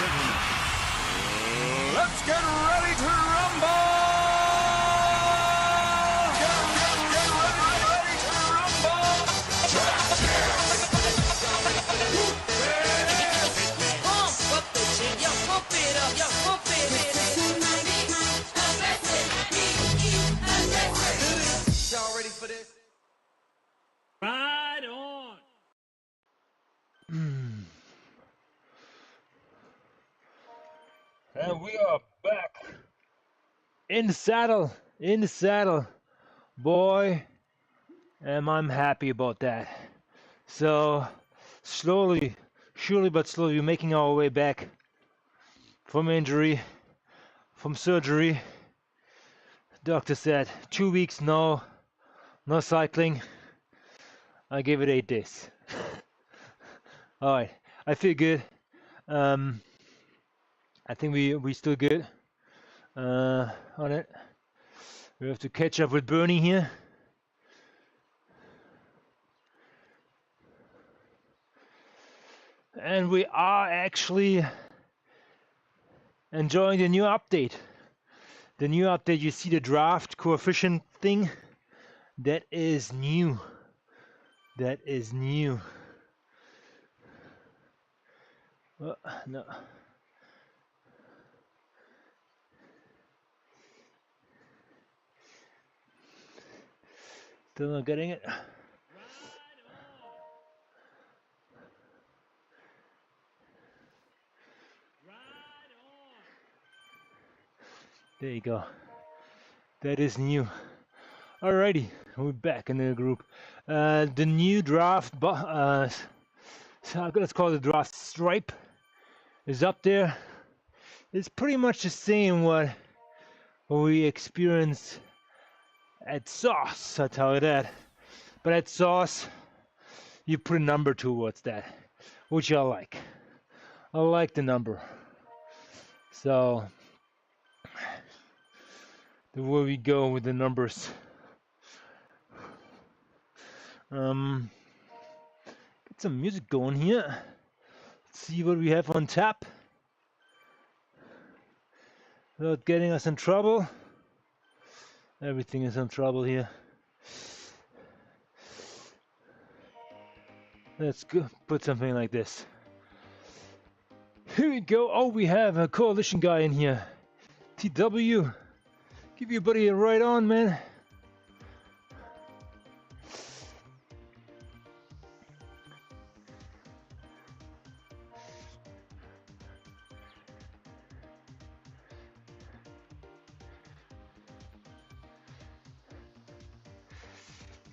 gentlemen, let's get ready to rumble! Get ready to rumble! Pump up the jam, yo, pump it up, yo, pump it. Y'all ready for this? Right on. And we are back in the saddle, boy. Am I'm happy about that. So slowly, surely but slowly, we're making our way back from injury, from surgery. Doctor said 2 weeks, no cycling. I gave it 8 days. All right, I feel good. I think we still good on it. We have to catch up with Bernie here. And we are actually enjoying the new update. The new update, you see the draft coefficient thing? That is new. That is new. Oh, no. Still not getting it. There you go. That is new. Alrighty, we're back in the group. The new draft, let's call it the draft stripe, is up there. It's pretty much the same what we experienced at Sauce, I'll tell you that. But at Sauce, you put a number towards that, which I like. I like the number. So, the way we go with the numbers. Get some music going here. Let's see what we have on tap. Without getting us in trouble. Everything is in trouble here. Let's go put something like this. Here we go. Oh, we have a coalition guy in here. TW. Give your buddy a right on, man.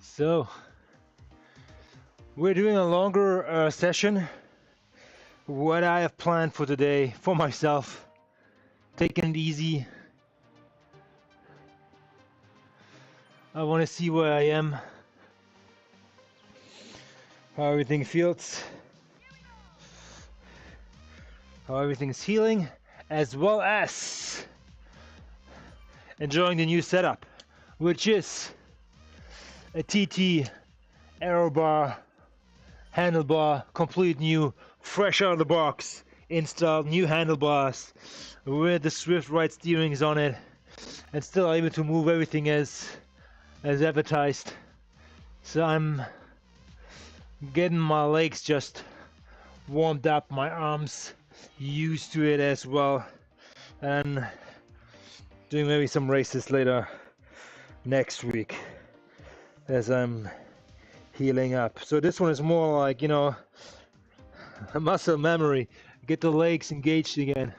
So, we're doing a longer session. What I have planned for today, for myself, taking it easy. I want to see where I am, how everything feels, how everything's healing, as well as enjoying the new setup, which is a TT aero bar, handlebar, complete new, fresh out of the box, installed new handlebars with the Swift Ride steerings on it, and still able to move everything as advertised. So I'm getting my legs just warmed up, my arms used to it as well, and doing maybe some races later next week as I'm healing up. So this one is more like, you know, a muscle memory. Get the legs engaged again.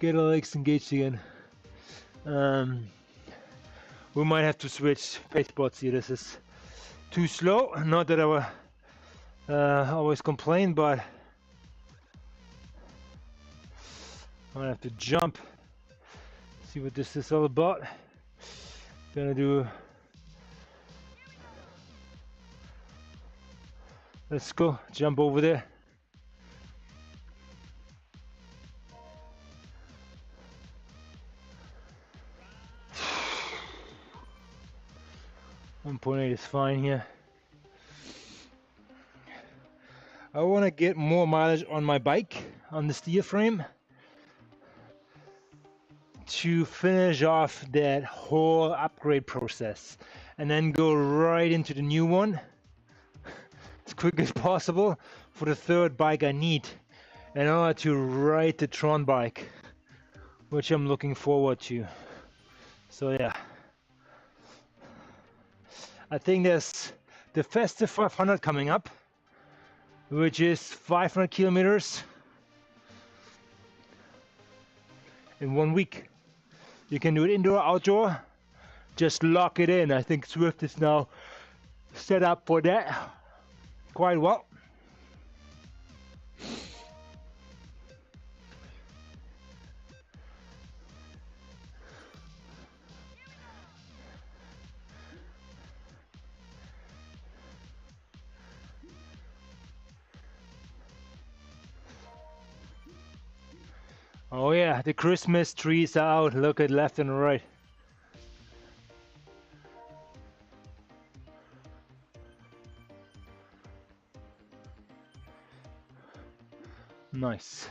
Get the legs engaged again. We might have to switch pace spots here. This is too slow. Not that I will always complain, but I'm gonna have to jump. See what this is all about. Gonna do. Let's go. Jump over there. 1.8 is fine here. I want to get more mileage on my bike, on the steel frame, to finish off that whole upgrade process and then go right into the new one as quick as possible for the third bike I need in order to ride the Tron bike, which I'm looking forward to. So yeah, I think there's the Festive 500 coming up, which is 500 kilometers in 1 week. You can do it indoor, outdoor, just lock it in. I think Zwift is now set up for that quite well. Oh yeah, the Christmas trees are out. Look at left and right. Nice.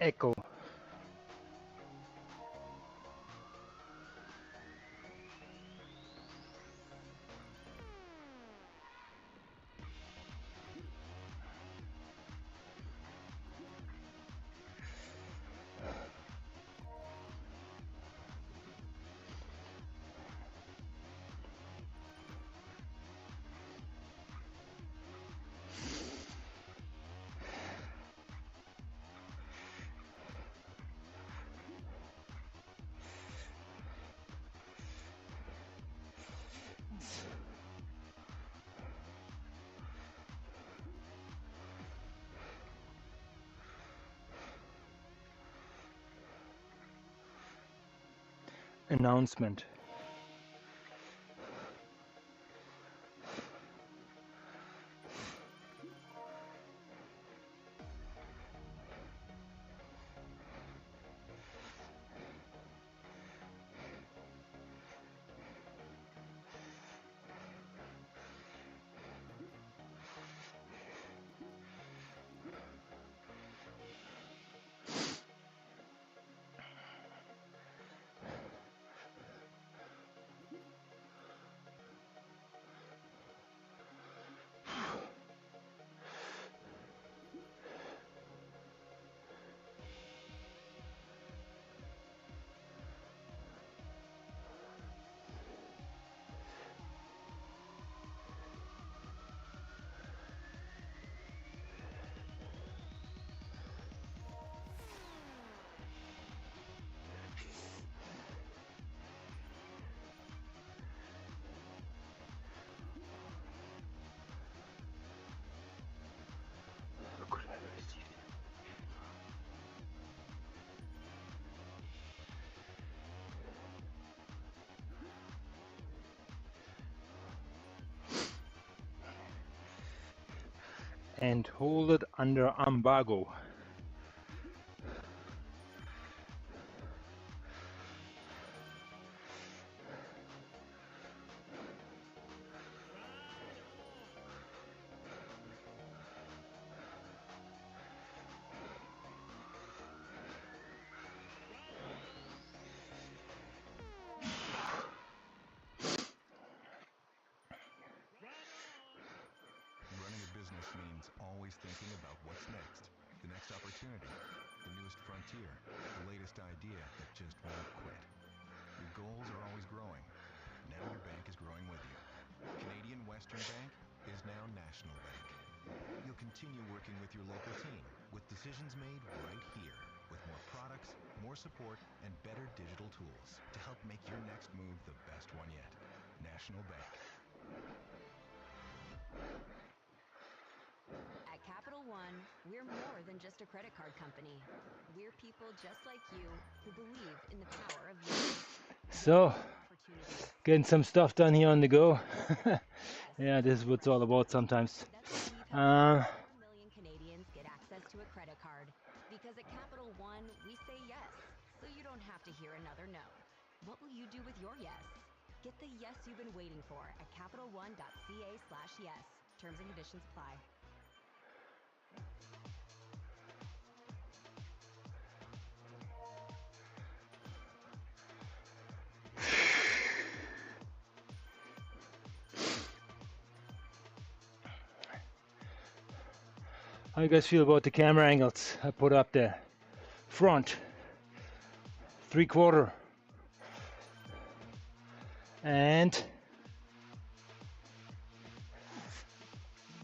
Echo. Announcement. and hold it under embargo. Running a business means always thinking about what's next. The next opportunity, the newest frontier, the latest idea that just won't quit. Your goals are always growing. Now your bank is growing with you. Canadian Western Bank is now National Bank. You'll continue working with your local team, with decisions made right here, with more products, more support, and better digital tools to help make your next move the best one yet. National Bank. At Capital One, we're more than just a credit card company. We're people just like you who believe in the power of yes. So, Opportunities. getting some stuff done here on the go. Yeah, this is what it's all about sometimes. That's why we've helped Uh, 4 million Canadians get access to a credit card. Because at Capital One, we say yes, so you don't have to hear another no. What will you do with your yes? Get the yes you've been waiting for at CapitalOne.ca/yes. Terms and conditions apply. how you guys feel about the camera angles I put up there? Front, 3/4, and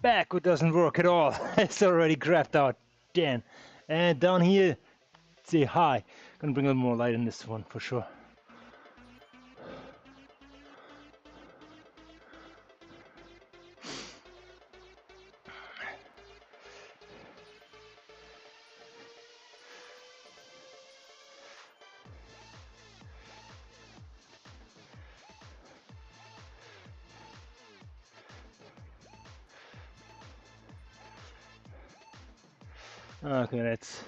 back, it doesn't work at all. It's already crapped out. Damn. And down here, say hi. Gonna bring a little more light in this one for sure. Okay, let's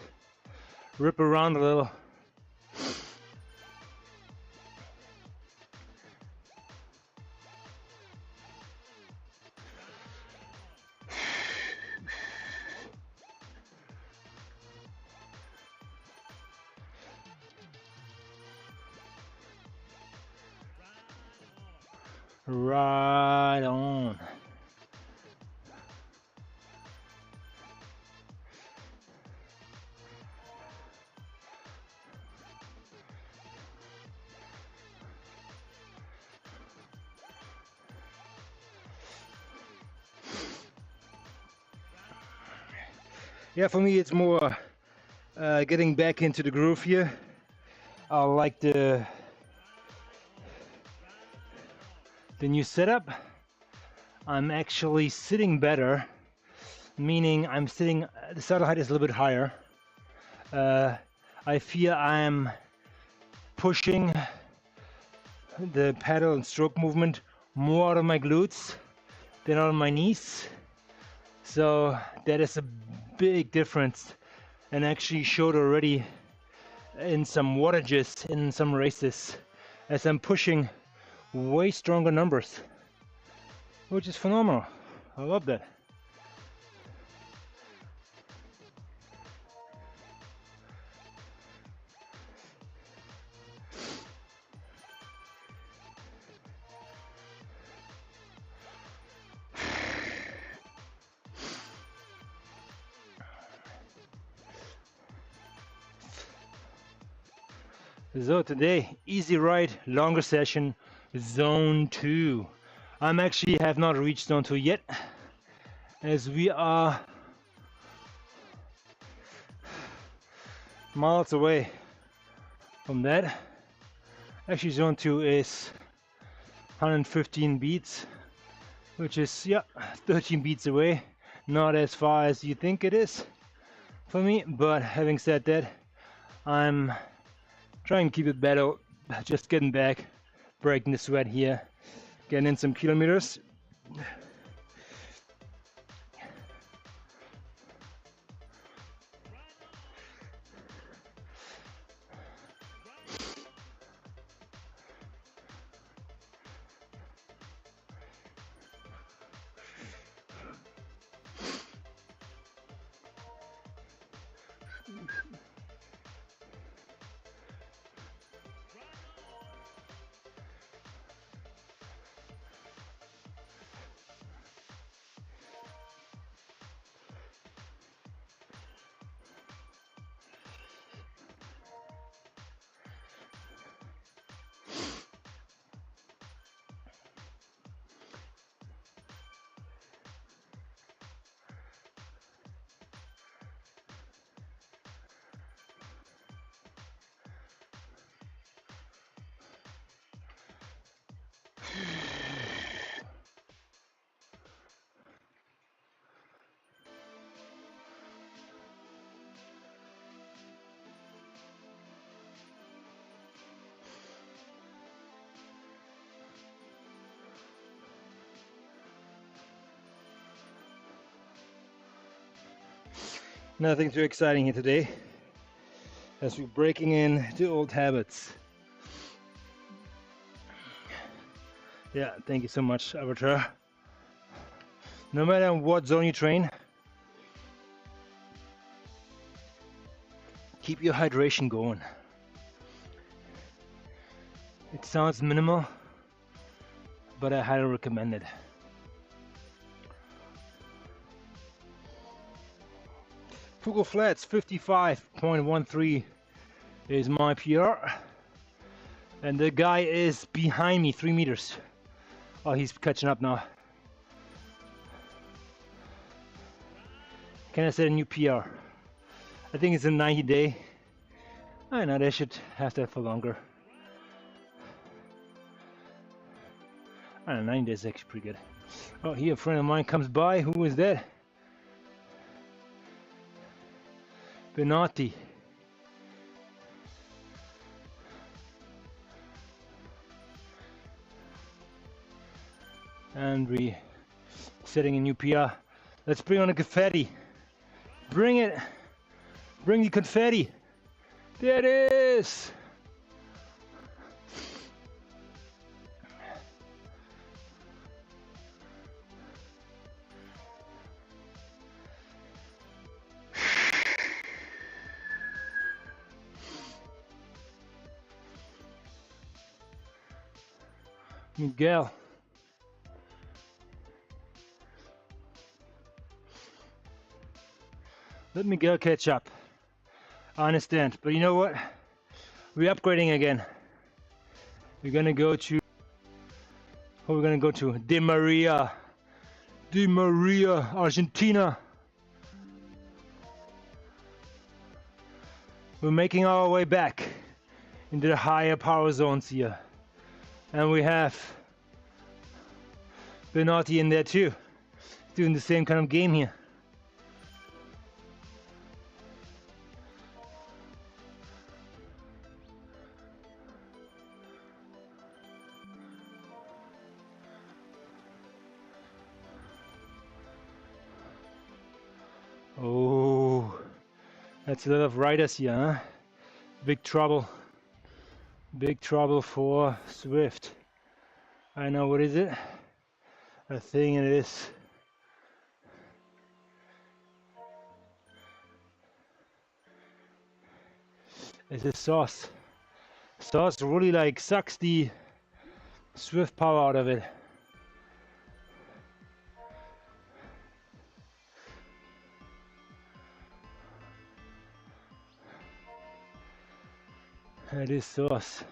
rip around a little. Right on. Yeah, for me it's more getting back into the groove here. I like the new setup. I'm actually sitting better, meaning I'm sitting, the saddle height is a little bit higher. I feel I'm pushing the pedal and stroke movement more out of my glutes than out of my knees. So that is a big difference, and actually showed already in some wattages in some races as I'm pushing way stronger numbers, which is phenomenal. I love that. So today, easy ride, longer session, zone 2. I'm actually have not reached zone 2 yet, as we are miles away from that. Actually, zone 2 is 115 beats, which is, yeah, 13 beats away. Not as far as you think it is for me, but having said that, I'm trying to keep it better, just getting back, breaking the sweat here, getting in some kilometers. Nothing too exciting here today, as we're breaking into old habits. Yeah, thank you so much, Avatar. No matter what zone you train, keep your hydration going. It sounds minimal, but I highly recommend it. Fugal Flats 55.13 is my PR, and the guy is behind me 3 meters. Oh, he's catching up now. Can I set a new PR? I think it's a 90-day. I know they should have that for longer. I don't know, 90 days is actually pretty good. Oh, here a friend of mine comes by. Who is that? Benatti. And we setting a new PR. Let's bring on the confetti. Bring it. Bring the confetti. There it is. Miguel. Let Miguel catch up. I understand, but you know what? We're upgrading again. We're gonna go to. Who we're gonna go to? De Maria, Argentina. We're making our way back into the higher power zones here, and we have Benatti in there too, doing the same kind of game here. Oh, that's a lot of riders here, huh? Big trouble. Big trouble for Swift. I know, what is it? I think it is. It's a sauce. Sauce really like sucks the Swift power out of it. It is sauce.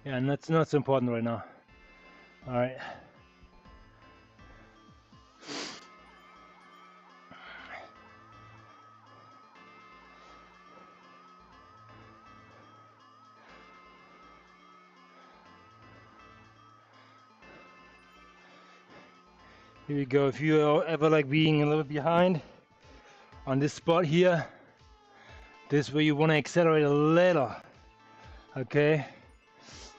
Yeah, and that's not so important right now. Alright. Here we go. If you ever like being a little bit behind on this spot here, this is where you want to accelerate a little. Okay?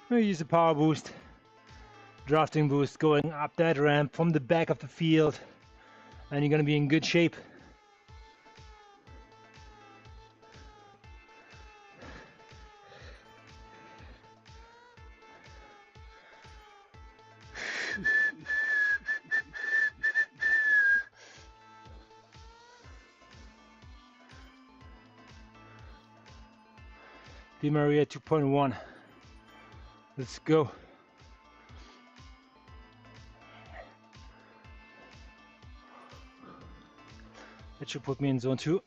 Maybe use a power boost, drafting boost going up that ramp from the back of the field, and you're going to be in good shape. Di Maria 2.1. Let's go. That should put me in zone 2.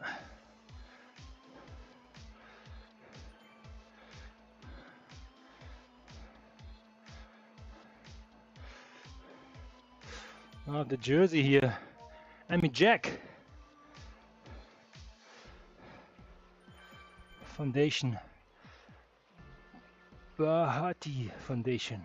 Oh, the jersey here. Amy Jack. Foundation. Bahati Foundation.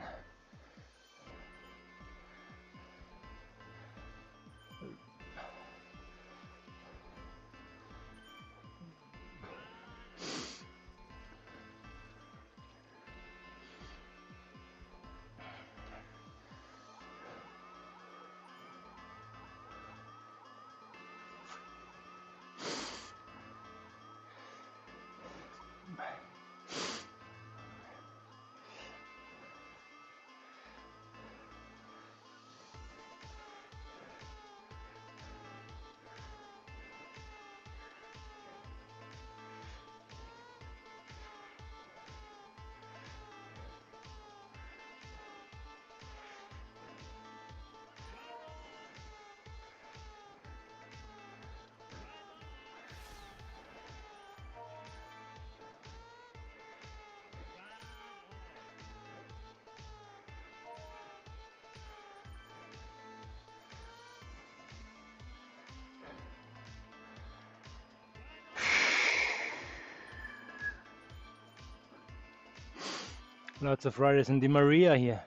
Lots of riders in the Maria here.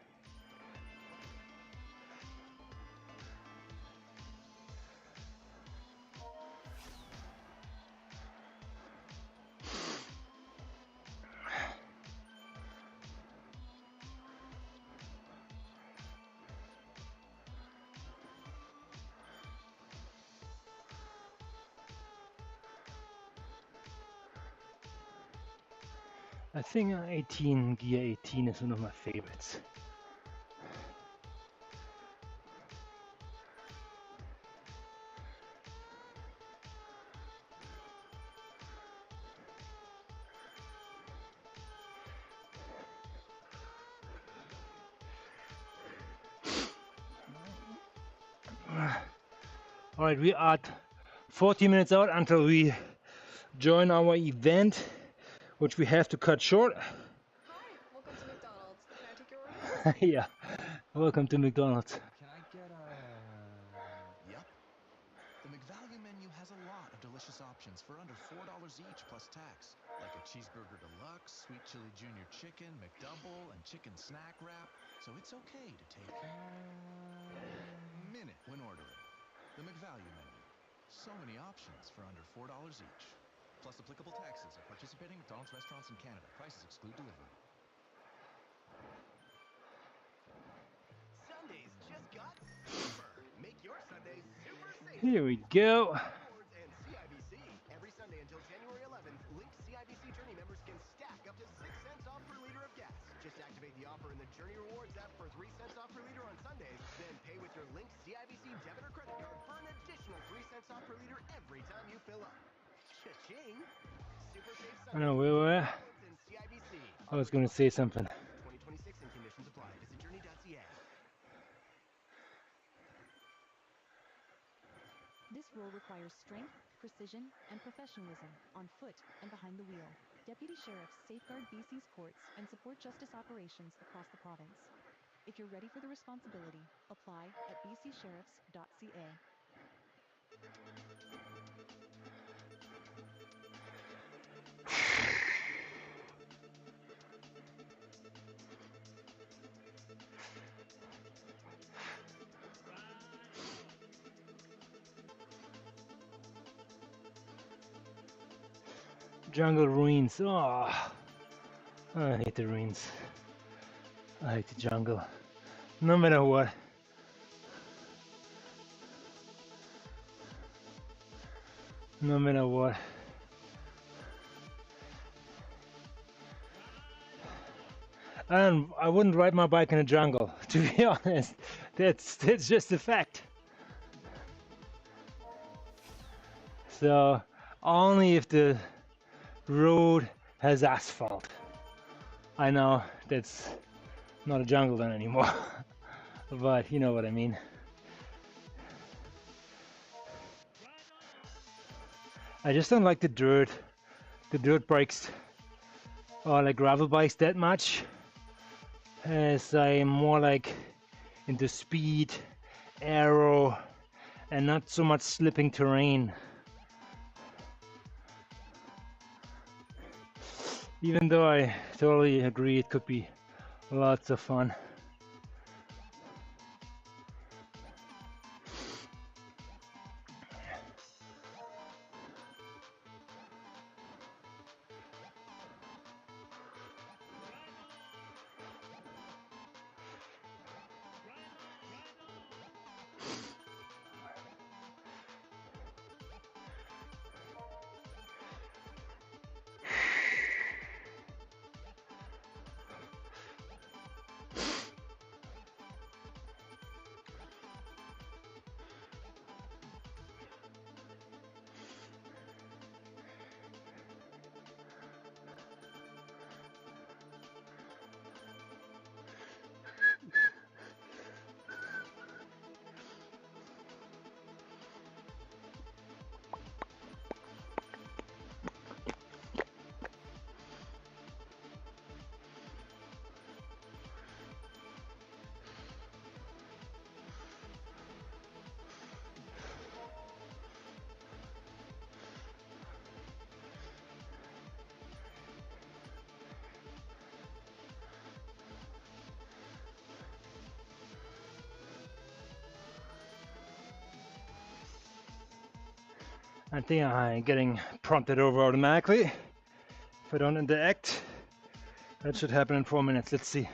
I think 18, gear 18 is one of my favorites. All right, we are at 40 minutes out until we join our event, which we have to cut short. Hi, welcome to McDonald's. Can I take your order? Yeah, welcome to McDonald's. Can I get a... Yep. The McValue menu has a lot of delicious options for under $4 each plus tax. Like a cheeseburger deluxe, sweet chili junior chicken, McDouble, and chicken snack wrap. So it's okay to take a minute when ordering. The McValue menu. So many options for under $4 each. Plus applicable taxes at participating McDonald's restaurants in Canada. Prices exclude delivery. Sundays just got super. Make your Sundays super safe. Here we go. Rewards and CIBC. Every Sunday until January 11th, Link CIBC Journey members can stack up to 6 cents off per liter of gas. Just activate the offer in the Journey Rewards app for 3 cents off per liter on Sundays. Then pay with your Link CIBC debit or credit card for an additional 3 cents off per liter every time you fill up. Cha-ching! Super safe I know where we're at. Sundays and CIBC. I was going to say something. 2026 and conditions apply. Visit journey.ca. This role requires strength, precision, and professionalism on foot and behind the wheel. Deputy sheriffs safeguard BC's courts and support justice operations across the province. If you're ready for the responsibility, apply at bcsheriffs.ca. Jungle ruins. Oh, I hate the ruins. I hate the jungle. No matter what. No matter what. And I wouldn't ride my bike in a jungle, to be honest. That's just a fact. So only if the road has asphalt. I know that's not a jungle then anymore, but you know what I mean. I just don't like the dirt bikes or like gravel bikes that much, as I'm more like into speed, aero, and not so much slipping terrain. Even though I totally agree it could be lots of fun. I think I'm getting prompted over automatically. If I don't interact, that should happen in 4 minutes. Let's see.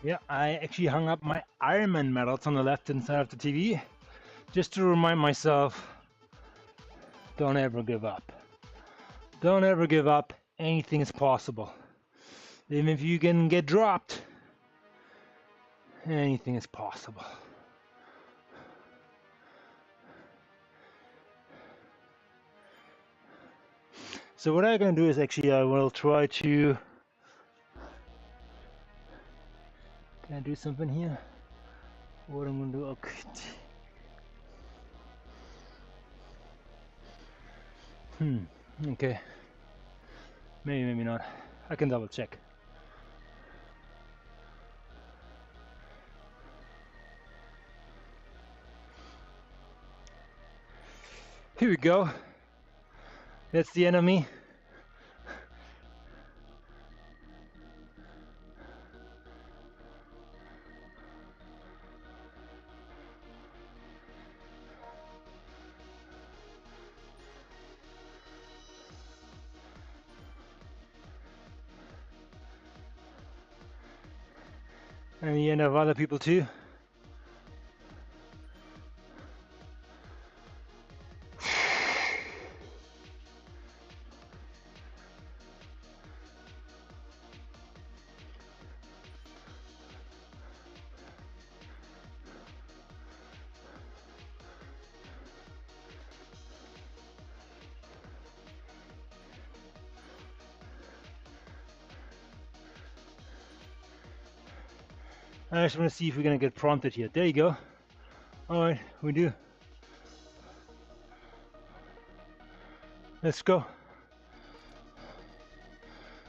Yeah, I actually hung up my Ironman medals on the left hand side of the TV just to remind myself, don't ever give up. Don't ever give up. Anything is possible. Even if you can get dropped, anything is possible. So what I'm going to do is actually I will try to... Can I do something here? What I'm going to do... Okay. Okay. Maybe, maybe not. I can double check. Here we go. That's the enemy. And the end of other people too. I just want to see if we're going to get prompted here. There you go. Alright, we do. Let's go.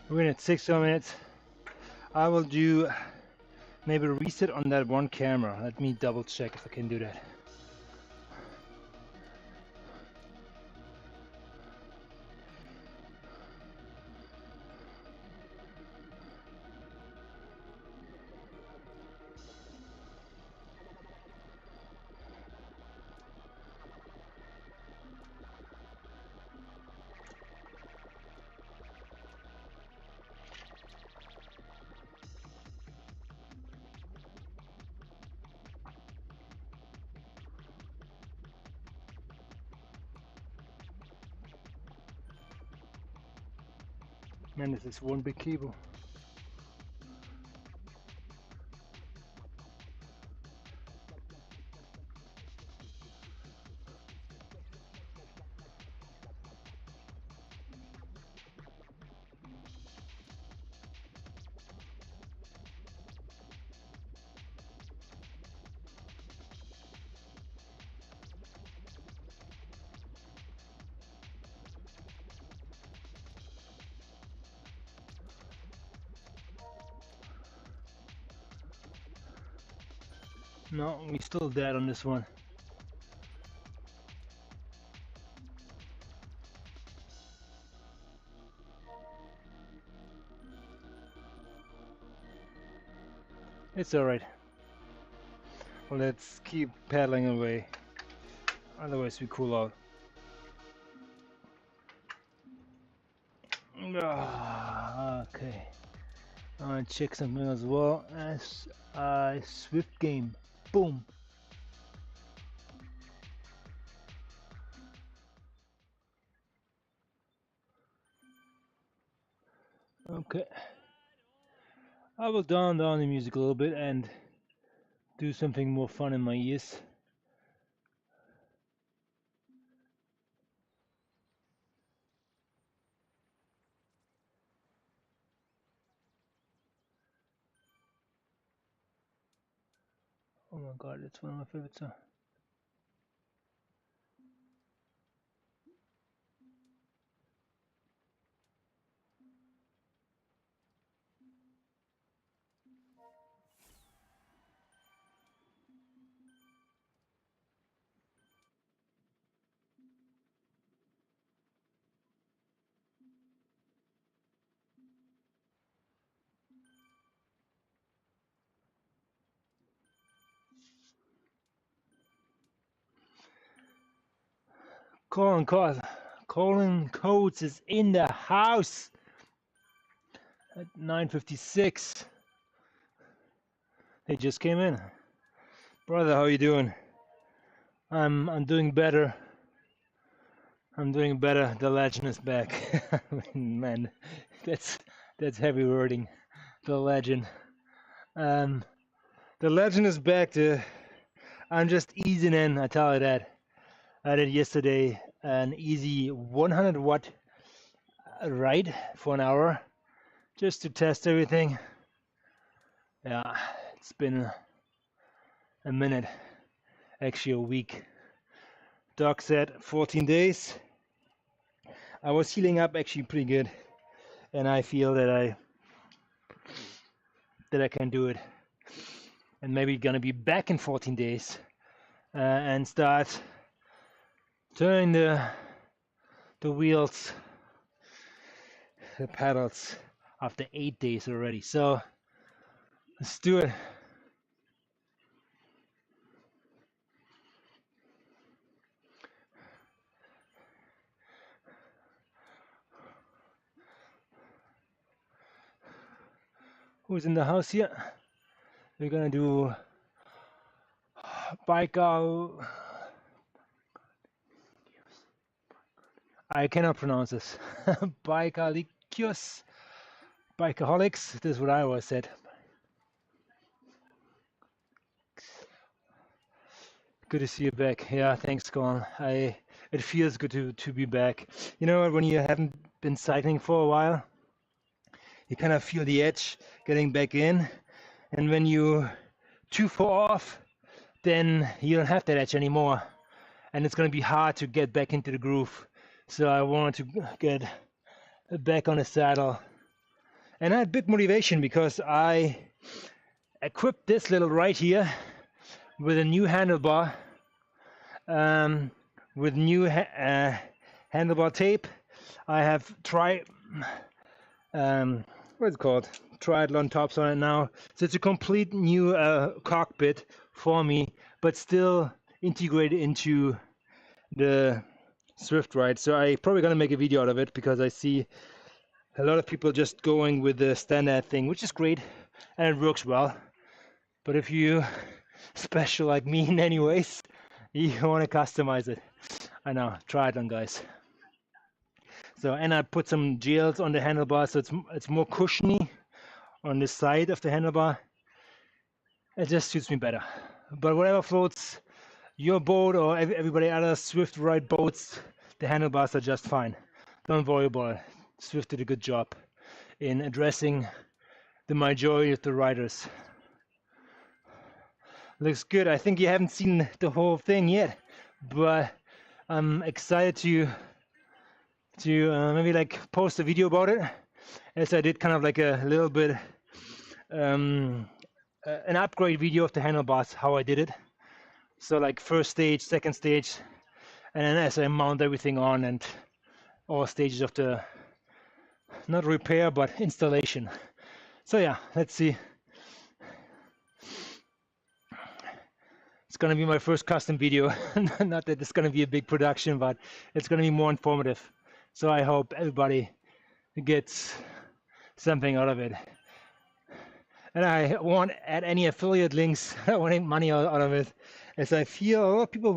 We're in at 6 more minutes. I will do maybe a reset on that one camera. Let me double check if I can do that. Man, this is one big cable. No, we still dead on this one. It's alright. Let's keep paddling away. Otherwise we cool out. Okay. I want to check something as well as Swift game. Boom. Okay. I will down the music a little bit and do something more fun in my ears. Oh my god, it's one of my favorite songs. Colin Coates is in the house at 9:56. They just came in. Brother, how you doing? I'm doing better. I'm doing better. The legend is back. Man, that's heavy wording. The legend. The legend is back. I'm just easing in. I tell you that. I did yesterday an easy 100 watt ride for an hour, just to test everything. Yeah, it's been a minute, actually a week. Doc said 14 days. I was healing up actually pretty good, and I feel that I can do it, and maybe gonna be back in 14 days and start turning the wheels, the pedals after 8 days already. So let's do it. Who's in the house here? We're gonna do Baikal. I cannot pronounce this. Baikalikios. Bikeaholics. This is what I always said. Good to see you back. Yeah, thanks, Colin. It feels good to be back. You know, when you haven't been cycling for a while, you kind of feel the edge getting back in, and when you too far off, then you don't have that edge anymore, and it's going to be hard to get back into the groove. So I wanted to get back on the saddle, and I had big motivation because I equipped this little right here with a new handlebar, with new handlebar tape. I have what's it called? Triathlon tops on it now. So it's a complete new cockpit for me, but still integrated into the Swift ride. So I probably gonna make a video out of it because I see a lot of people just going with the standard thing, which is great and it works well. But if you special like me in any ways, you want to customize it. I know, triathlon guys. So, and I put some gels on the handlebar, so it's more cushiony on the side of the handlebar. It just suits me better. But whatever floats your boat or everybody else's Swift ride boats, the handlebars are just fine. Don't worry about it. Swift did a good job in addressing the majority of the riders. Looks good. I think you haven't seen the whole thing yet, but I'm excited to maybe like post a video about it, as I did kind of like a little bit an upgrade video of the handlebars, how I did it. So like first stage, second stage, and then as I mount everything on and all stages of the, not repair, but installation. So yeah, let's see. It's gonna be my first custom video. Not that it's gonna be a big production, but it's gonna be more informative. So I hope everybody gets something out of it. And I won't add any affiliate links. I don't want any money out of it, as I feel a lot of people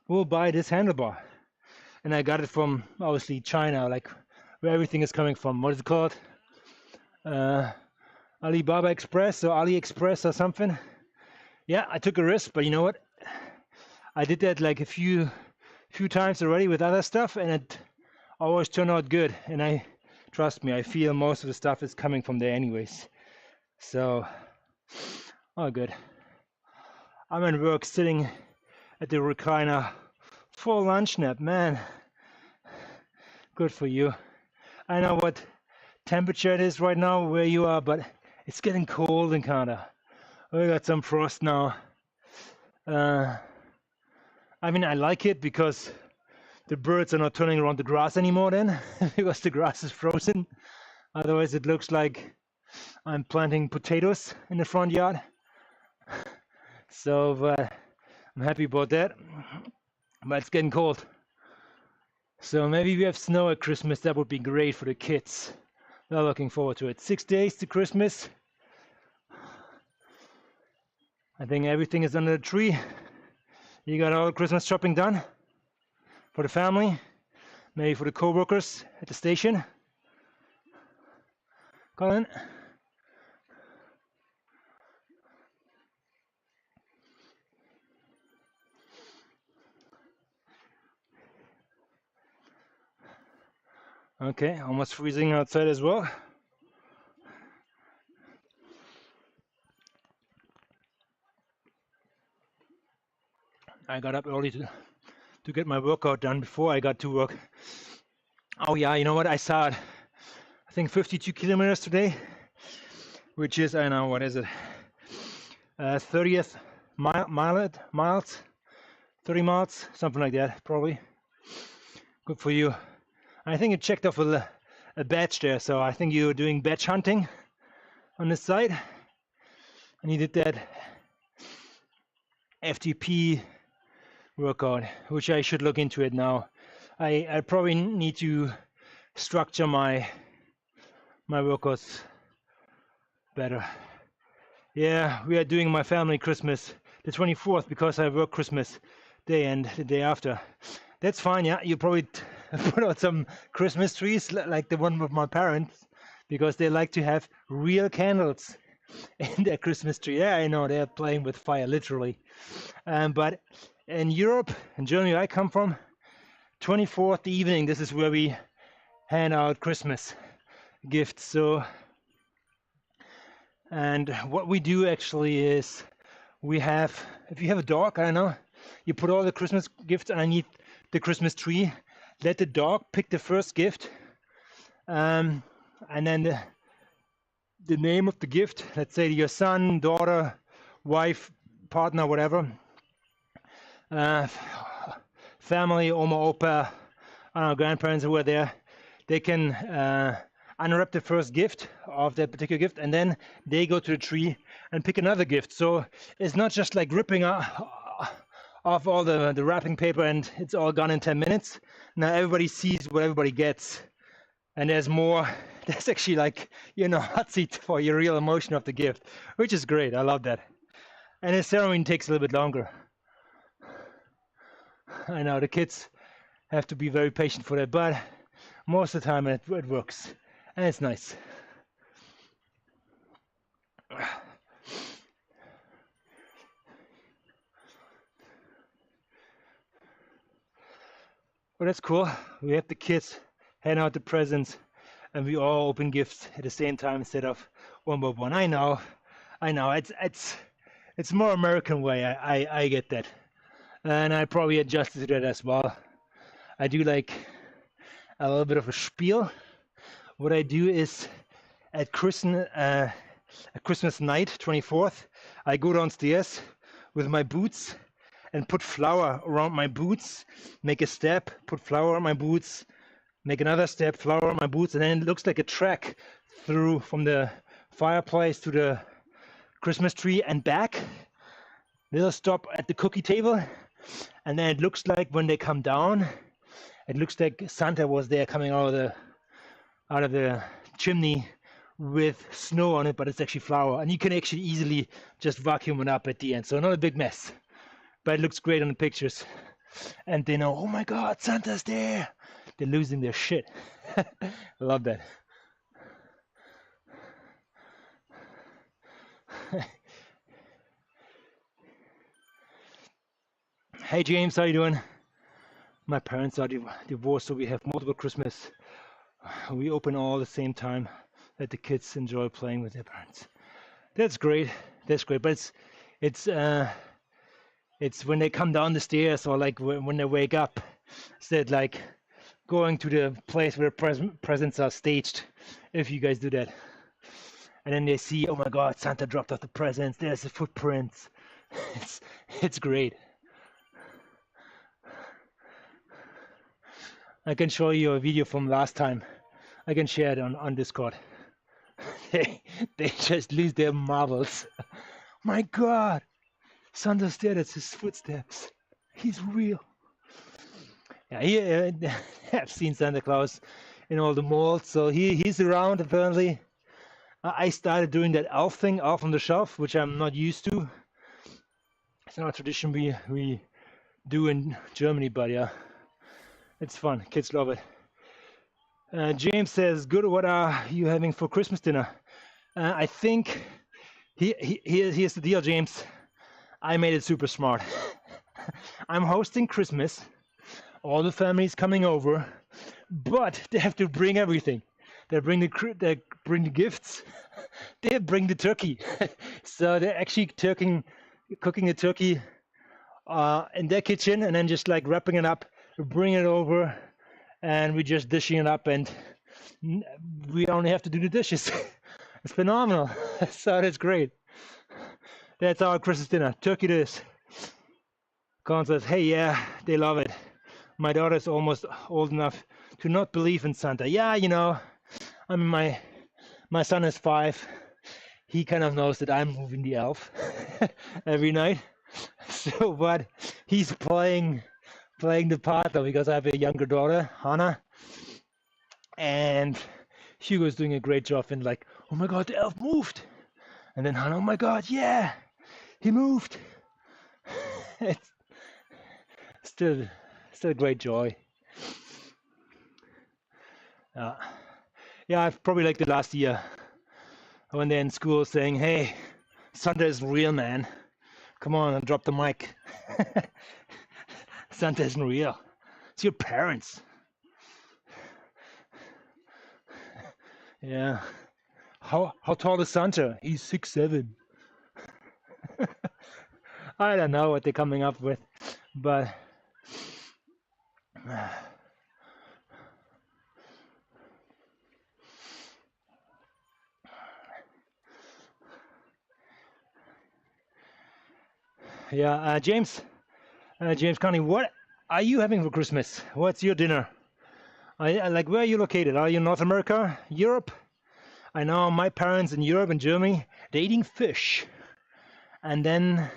will buy this handlebar. And I got it from obviously China, like where everything is coming from. What is it called? Alibaba Express or AliExpress or something. Yeah, I took a risk, but you know what? I did that like a few times already with other stuff, and it always turned out good. And trust me, I feel most of the stuff is coming from there anyways. So, all good. I'm at work sitting at the recliner for a lunch nap. Man, good for you. I know what temperature it is right now where you are, but it's getting cold in Canada. We got some frost now. I mean, I like it because the birds are not turning around the grass anymore then, because the grass is frozen. Otherwise, it looks like I'm planting potatoes in the front yard. So I'm happy about that. But it's getting cold. So maybe we have snow at Christmas. That would be great for the kids. They're looking forward to it. 6 days to Christmas. I think everything is under the tree. You got all Christmas shopping done for the family, maybe for the co-workers at the station. Colin? Okay, almost freezing outside as well. I got up early to get my workout done before I got to work. Oh yeah, you know what? I saw it. I think 52 kilometers today, which is, I don't know, what is it? 30th miles, 30 miles, something like that, probably. Good for you. I think you checked off a badge there, so I think you're doing badge hunting on this site. And you did that FTP workout, which I should look into it now. I probably need to structure my workouts better. Yeah, we are doing my family Christmas the 24th because I work Christmas day and the day after. That's fine, yeah. You probably put out some Christmas trees like the one with my parents because they like to have real candles in their Christmas tree. Yeah, I know, they're playing with fire, literally. But in Europe, in Germany I come from, 24th evening, this is where we hand out Christmas gifts. So, and what we do actually is we have, if you have a dog, I don't know, you put all the Christmas gifts underneath the Christmas tree, let the dog pick the first gift, and then the name of the gift, let's say your son, daughter, wife, partner, whatever, family, Oma, Opa, I don't know, grandparents who were there, they can unwrap the first gift of that particular gift, and then they go to the tree and pick another gift. So it's not just like ripping off all the wrapping paper and it's all gone in 10 minutes. Now everybody sees what everybody gets, and there's more. There's actually, like, you know, hot seat for your real emotion of the gift, which is great. I love that. And the ceremony takes a little bit longer. I know the kids have to be very patient for that, but most of the time it works, and it's nice. Well, that's cool. We have the kids hand out the presents, and we all open gifts at the same time instead of one by one. I know. It's more American way. I get that, and I probably adjusted to that as well. I do like a little bit of a spiel. What I do is at Christmas night, 24th, I go downstairs with my boots and put flour around my boots, make a step, put flour on my boots, make another step, flour on my boots, and then it looks like a track through from the fireplace to the Christmas tree and back. They'll stop at the cookie table, and then it looks like when they come down, it looks like Santa was there coming out of the chimney with snow on it, but it's actually flour, and you can actually easily just vacuum it up at the end, so not a big mess. But it looks great on the pictures, and they know, oh my God, Santa's there. They're losing their shit. I love that. Hey James, how you doing? My parents are divorced, so we have multiple Christmas. We open all at the same time. Let the kids enjoy playing with their parents. That's great. That's great. But it's It's when they come down the stairs or like when they wake up, instead like going to the place where presents are staged, if you guys do that. And then they see, oh my God, Santa dropped off the presents. There's the footprints. It's it's great. I can show you a video from last time. I can share it on Discord. They just lose their marbles. My God, Santa's there. That's his footsteps. He's real. Yeah, I've seen Santa Claus in all the malls, so he's around apparently. I started doing that elf thing, elf on the shelf, which I'm not used to. It's not a tradition we do in Germany, but yeah, it's fun. Kids love it. James says, "Good. What are you having for Christmas dinner?" I think here's the deal, James. I made it super smart. I'm hosting Christmas. All the family's coming over, but they have to bring everything. They bring the gifts. They bring the turkey. So they're actually cooking the turkey in their kitchen, and then just like wrapping it up, bring it over, and we're just dishing it up, and we only have to do the dishes. It's phenomenal. So that's great. That's our Christmas dinner. Turkey it is. Colin says, "Hey, yeah, they love it. My daughter's almost old enough to not believe in Santa." Yeah, you know, I mean, my son is 5. He kind of knows that I'm moving the elf every night. So, but he's playing the part though, because I have a younger daughter, Hannah, and Hugo's doing a great job in like, "Oh my God, the elf moved," and then Hannah, "Oh my God, yeah, he moved." It's still great joy. Yeah, I've probably like the last year when they're in school saying, "Hey, Santa isn't real, man. Come on and drop the mic." Santa isn't real. It's your parents. Yeah. How tall is Santa? He's 6'7". I don't know what they're coming up with, but yeah, James Connie, what are you having for Christmas? What's your dinner? Like, where are you located? Are you in North America, Europe? I know my parents in Europe and Germany, they're eating fish, and then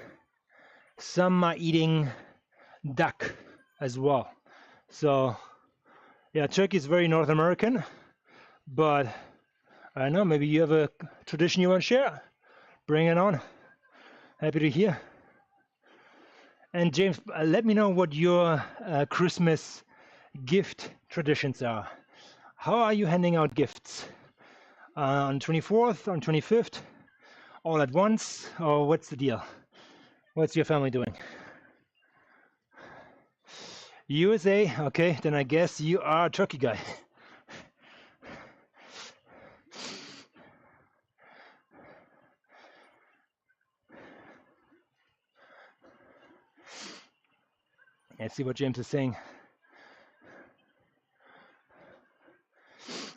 some are eating duck as well. So yeah, turkey is very North American, but I don't know, maybe you have a tradition you want to share. Bring it on. Happy to hear. And James, let me know what your Christmas gift traditions are. How are you handing out gifts? On 24th, on 25th, all at once, or what's the deal? What's your family doing? USA, okay, then I guess you are a turkey guy. Let's see what James is saying.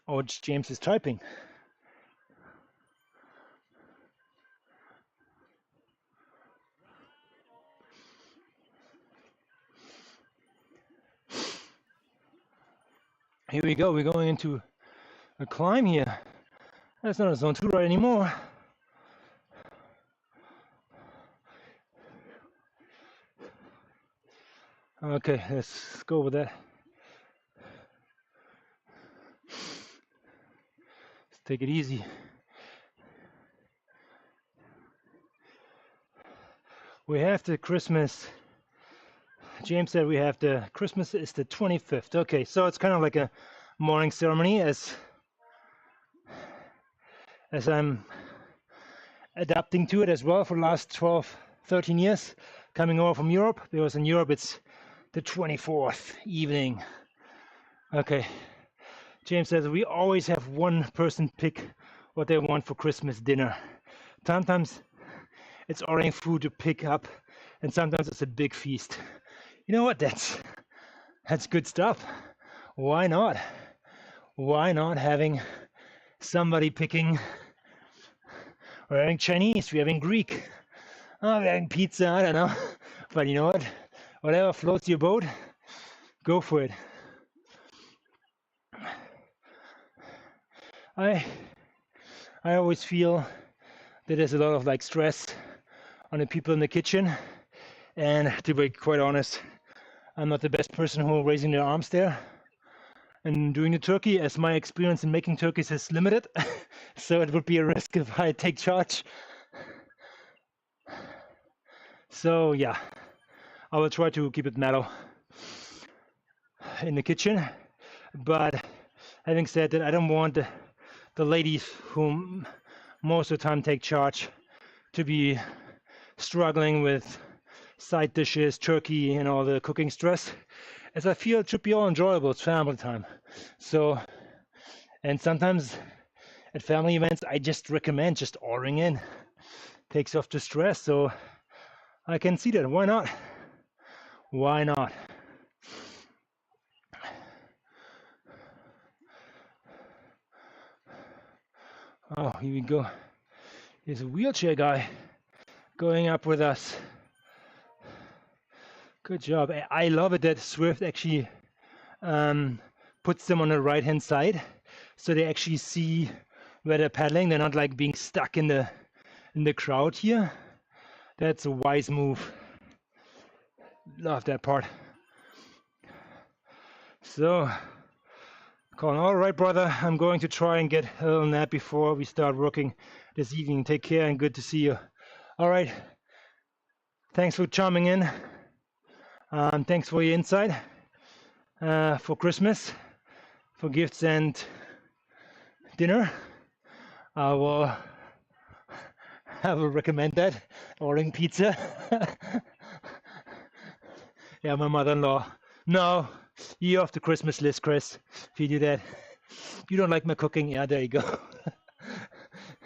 Oh, James is typing. Here we go, we're going into a climb here. That's not a zone 2 ride anymore. Okay, let's go with that. Let's take it easy. We have the Christmas. James said we have the Christmas is the 25th. Okay, so it's kind of like a morning ceremony as I'm adapting to it as well for the last 12, 13 years, coming over from Europe, because in Europe it's the 24th evening. Okay, James says we always have one person pick what they want for Christmas dinner. Sometimes it's ordering food to pick up and sometimes it's a big feast. You know what? That's good stuff. Why not? Why not having somebody picking? We're having Chinese, we're having Greek, we're having pizza, I don't know. But you know what? Whatever floats your boat, go for it. I always feel that there's a lot of like stress on the people in the kitchen, and to be quite honest, I'm not the best person who are raising their arms there and doing the turkey, as my experience in making turkeys is limited. So it would be a risk if I take charge. So yeah, I will try to keep it mellow in the kitchen. But having said that, I don't want the ladies who most of the time take charge to be struggling with side dishes, turkey, and all the cooking stress, as I feel it should be all enjoyable. It's family time. So, and sometimes at family events, I just recommend just ordering in. Takes off the stress, so I can see that. Why not? Why not? Oh, here we go. There's a wheelchair guy going up with us. Good job. I love it that Zwift actually puts them on the right hand side, so they actually see where they're paddling. They're not like being stuck in the crowd here. That's a wise move. Love that part. So, Colin, all right, brother. I'm going to try and get a little nap before we start working this evening. Take care and good to see you. All right. Thanks for chiming in. Thanks for your insight for Christmas, for gifts and dinner. I will recommend that, ordering pizza. Yeah, my mother-in-law. No, you're off the Christmas list, Chris, if you do that. You don't like my cooking? Yeah, there you go.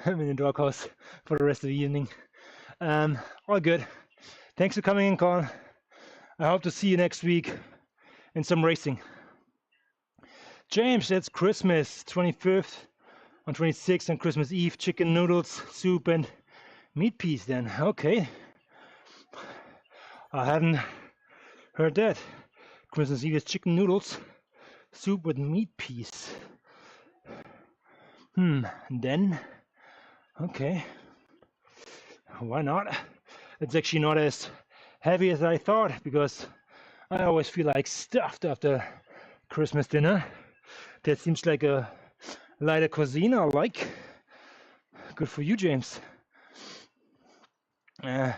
I'm in the doghouse for the rest of the evening. All good. Thanks for coming in, Colin. I hope to see you next week in some racing. James, that's Christmas, 25th on 26th on Christmas Eve, chicken noodles, soup, and meat piece then. Okay. I hadn't heard that. Christmas Eve is chicken noodles, soup with meat piece. And then, okay. Why not? It's actually not as heavy as I thought, because I always feel like stuffed after Christmas dinner. That seems like a lighter cuisine I like. Good for you, James. Here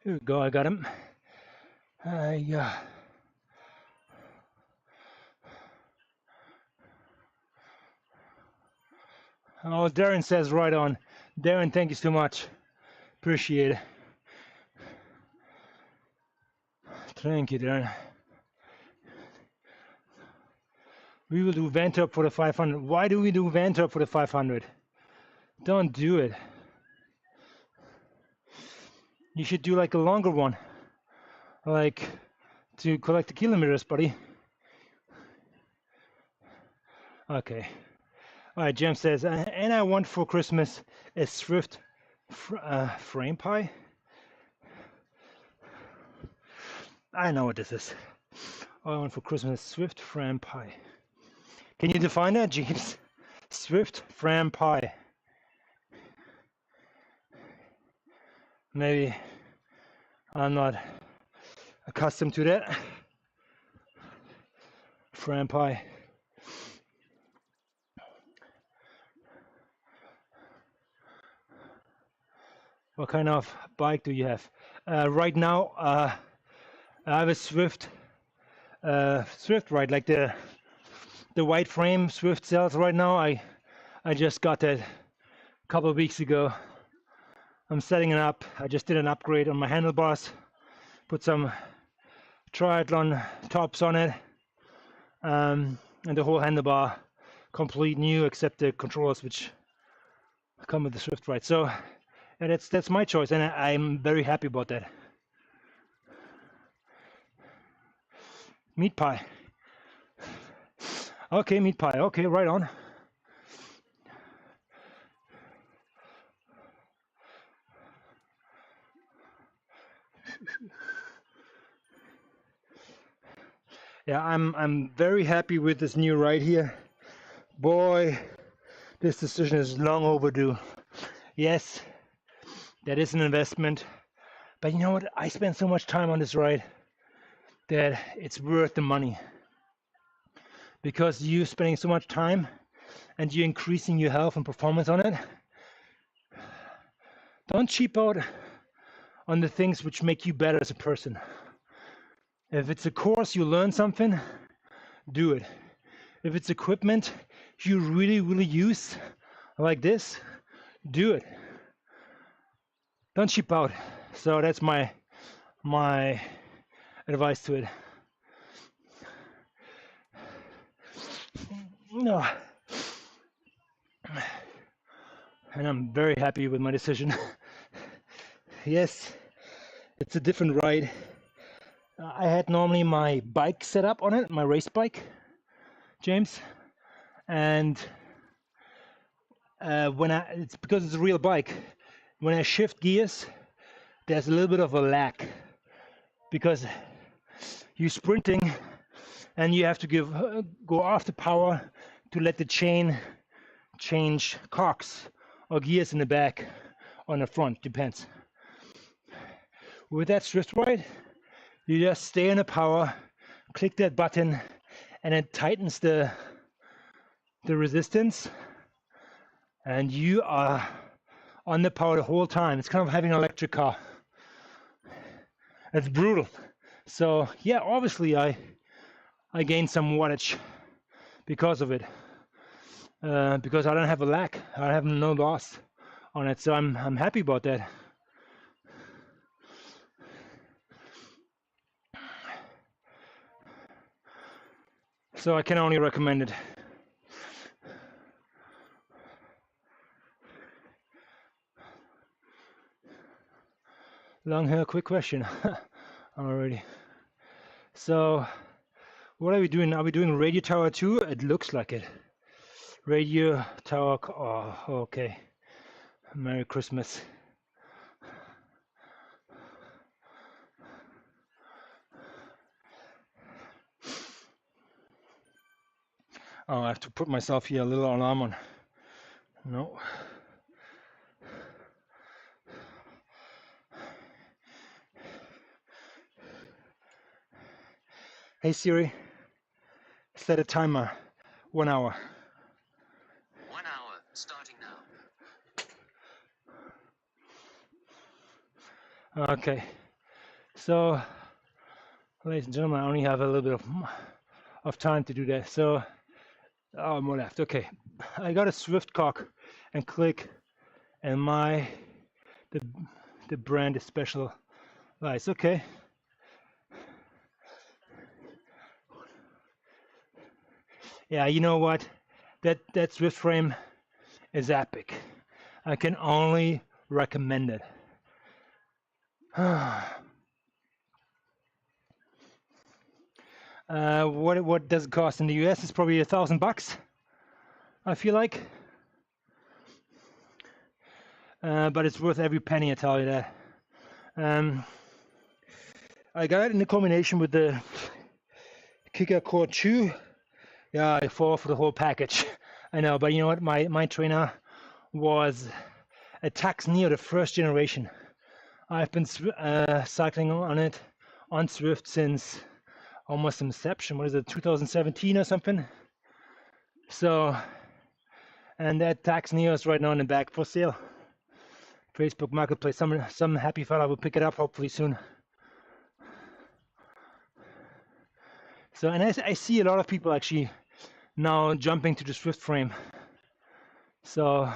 we go, I got him. Yeah. Oh, Darren says right on. Darren, thank you so much. Appreciate it. Thank you, Darren. We will do Vantop for the 500. Why do we do Vantop for the 500? Don't do it. You should do like a longer one. Like to collect the kilometers, buddy. Okay. Alright, Jim says, and I want for Christmas a Zwift frame pie. I know what this is. All I want for Christmas is Zwift frame pie. Can you define that, James? Zwift frame pie. Maybe I'm not accustomed to that. Frame pie. What kind of bike do you have? Right now, I have a Zwift ride, like the white frame Zwift sells right now. I just got that a couple of weeks ago. I'm setting it up. I just did an upgrade on my handlebars, put some triathlon tops on it, and the whole handlebar complete new except the controllers, which come with the Swift ride. So and that's my choice, and I'm very happy about that. Meat pie. Okay, meat pie. Okay, right on. Yeah, I'm very happy with this new ride here. Boy, this decision is long overdue. Yes, that is an investment, but you know what? I spent so much time on this ride that it's worth the money because you're spending so much time and you're increasing your health and performance on it. Don't cheap out on the things which make you better as a person. If it's a course you learn something, do it. If it's equipment you really use like this, do it. Don't cheap out. So that's my advice to it. No. And I'm very happy with my decision. Yes, it's a different ride. I had normally my bike set up on it, my race bike, James, and it's because it's a real bike. When I shift gears, there's a little bit of a lag because you're sprinting and you have to go off the power to let the chain change cogs or gears in the back or in the front, depends. With that Swift ride, you just stay in the power, click that button, and it tightens the resistance, and you are on the power the whole time. It's kind of having an electric car. It's brutal. So yeah, obviously I gained some wattage because of it. Because I don't have a lag, I have no loss on it, so I'm happy about that. So I can only recommend it. Long hair, quick question already. So what are we doing? Are we doing Radio Tower 2? It looks like it. Radio Tower, oh, okay. Merry Christmas. Oh, I have to put myself here a little alarm on. No. Hey Siri, set a timer. 1 hour. 1 hour, starting now. Okay. So, ladies and gentlemen, I only have a little bit of time to do that. So, oh, more left. Okay. I got a Swift cock and click, and the brand is Special Lights. Okay. Yeah, you know what? That Swift frame is epic. I can only recommend it. What does it cost in the US? It's probably $1,000. I feel like, but it's worth every penny. I tell you that. I got it in the combination with the Kicker Core 2. Yeah, I fall for the whole package. I know, but you know what? My trainer was a Tacx Neo, the first generation. I've been cycling on Swift since almost inception. What is it, 2017 or something? So, and that Tacx Neo is right now in the back for sale. Facebook Marketplace. Some happy fella will pick it up hopefully soon. So, and I see a lot of people actually now jumping to the Swift frame. So,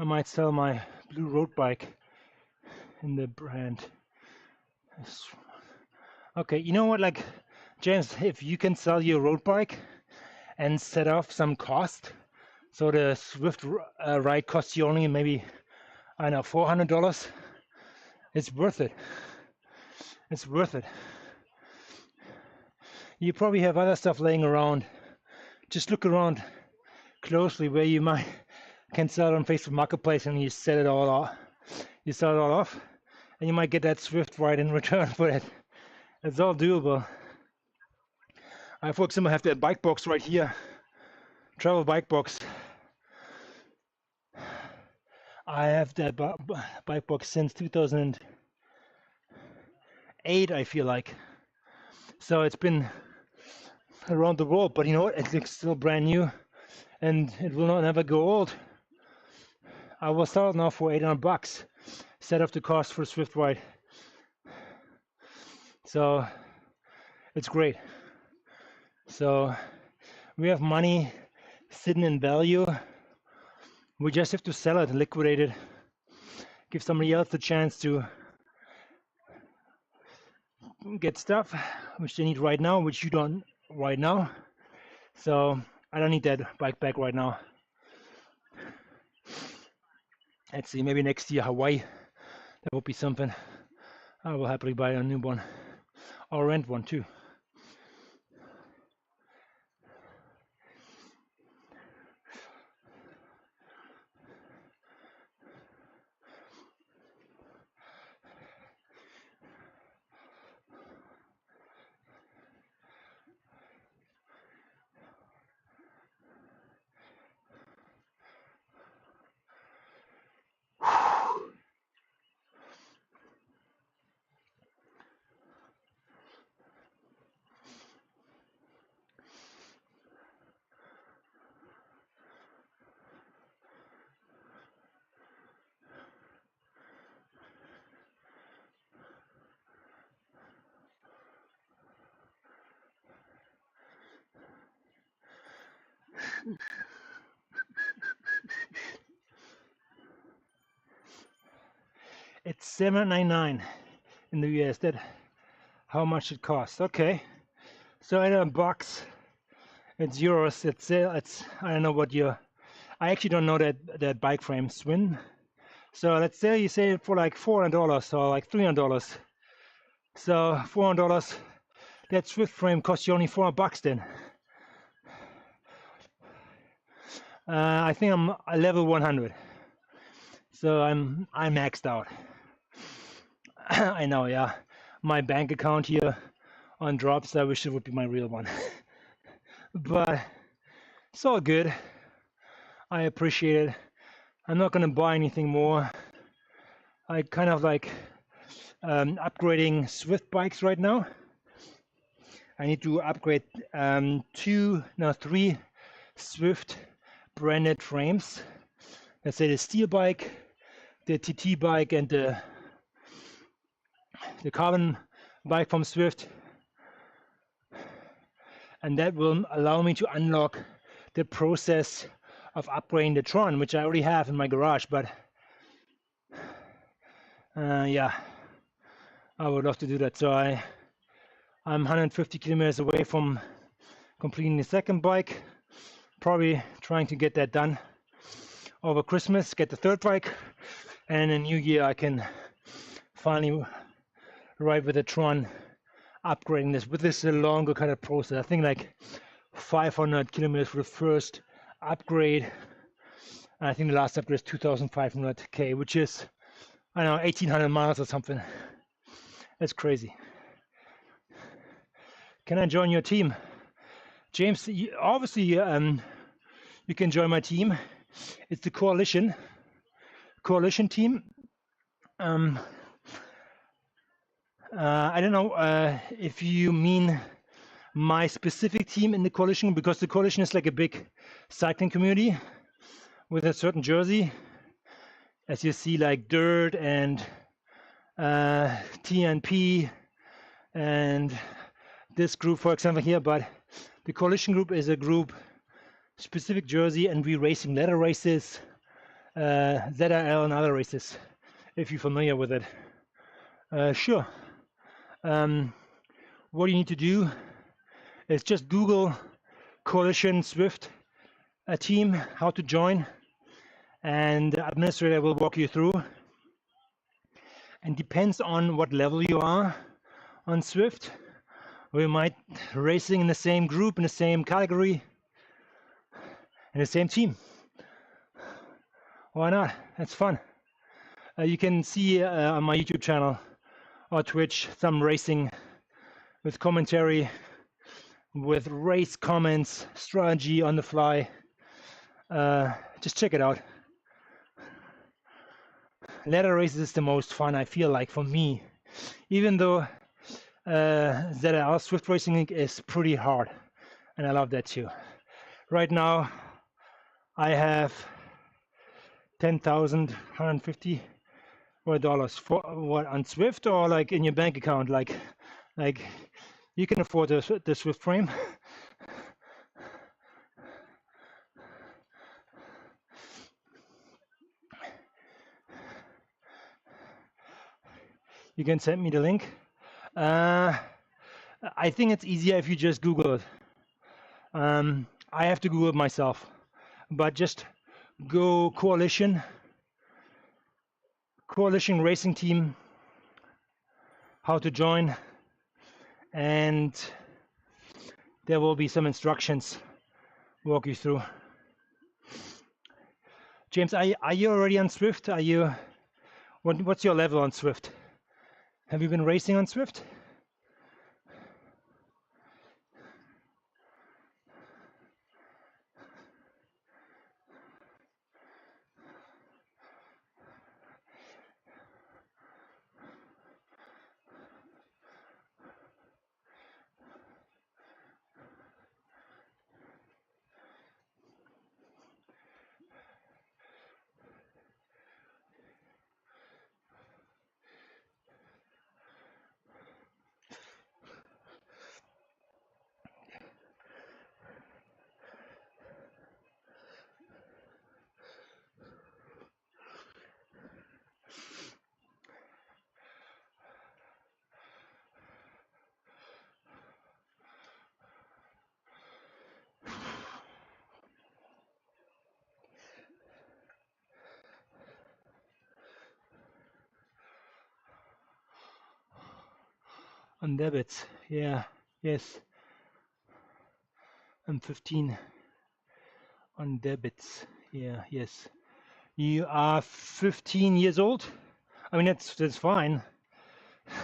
I might sell my blue road bike in the brand. Okay, you know what, like, James, if you can sell your road bike and set off some cost, so the Swift ride costs you only maybe, I don't know, $400, it's worth it. It's worth it. You probably have other stuff laying around. Just look around closely where you might can sell it on Facebook Marketplace, and you set it all off. You sell it all off, and you might get that Swift ride in return for it. It's all doable. I, for example, have that bike box right here, travel bike box. I have that bike box since 2008, I feel like. So it's been around the world, but you know what? It looks still brand new, and it will not never go old. I will sell it now for $800, set off the cost for Swift ride. So it's great. So we have money sitting in value. We just have to sell it and liquidate it. Give somebody else the chance to get stuff which they need right now, which you don't right now. So I don't need that bike back right now. Let's see, maybe next year Hawaii. That would be something. I will happily buy a new one or rent one too. It's $7.99 in the US. That how much it costs. Okay, so in a box, it's euros. It's I don't know what your. I actually don't know that bike frame Swin. So let's say you say it for like $400 or like $300. So $400. That Swift frame costs you only $400 then. I think I'm a level 100. So I'm maxed out. I know, yeah. My bank account here on drops, I wish it would be my real one. But it's all good. I appreciate it. I'm not gonna buy anything more. I kind of like upgrading Swift bikes right now. I need to upgrade 3 Swift branded frames. Let's say the steel bike, the TT bike, and the carbon bike from Swift, and that will allow me to unlock the process of upgrading the Tron, which I already have in my garage. But yeah, I would love to do that. So I'm 150 kilometers away from completing the second bike, probably trying to get that done over Christmas, get the third bike, and in New Year I can finally ride with the Tron, upgrading this with this longer kind of process. I think like 500 kilometers for the first upgrade. And I think the last upgrade is 2,500 which is, I don't know, 1,800 miles or something. That's crazy. Can I join your team? James, obviously you can join my team. It's the coalition team. I don't know if you mean my specific team in the coalition, because the coalition is like a big cycling community with a certain jersey, as you see, like Dirt and TNP and this group, for example, here. But the coalition group is a group specific jersey, and we racing letter races ZRL and other races, if you're familiar with it. Sure. What you need to do is just Google Coalition Swift team, how to join, and the administrator will walk you through. And depends on what level you are on Swift. We might racing in the same group, in the same category, in the same team. Why not? That's fun. You can see on my YouTube channel or Twitch some racing with commentary, with race comments, strategy on the fly. Just check it out. Ladder races is the most fun, I feel like, for me. Even though ZRL Swift Racing League is pretty hard, and I love that too. Right now, I have $10,150 for what, on Swift, or like in your bank account, like you can afford the Swift frame. You can send me the link. I think it's easier if you just Google it. I have to Google it myself, but just go Coalition Racing Team, how to join, and there will be some instructions walk you through. James, are you already on Swift? Are you? What's your level on Swift? Have you been racing on Swift? On debits, yeah, yes. I'm 15 on debits, yeah, yes. You are 15 years old? I mean, that's fine.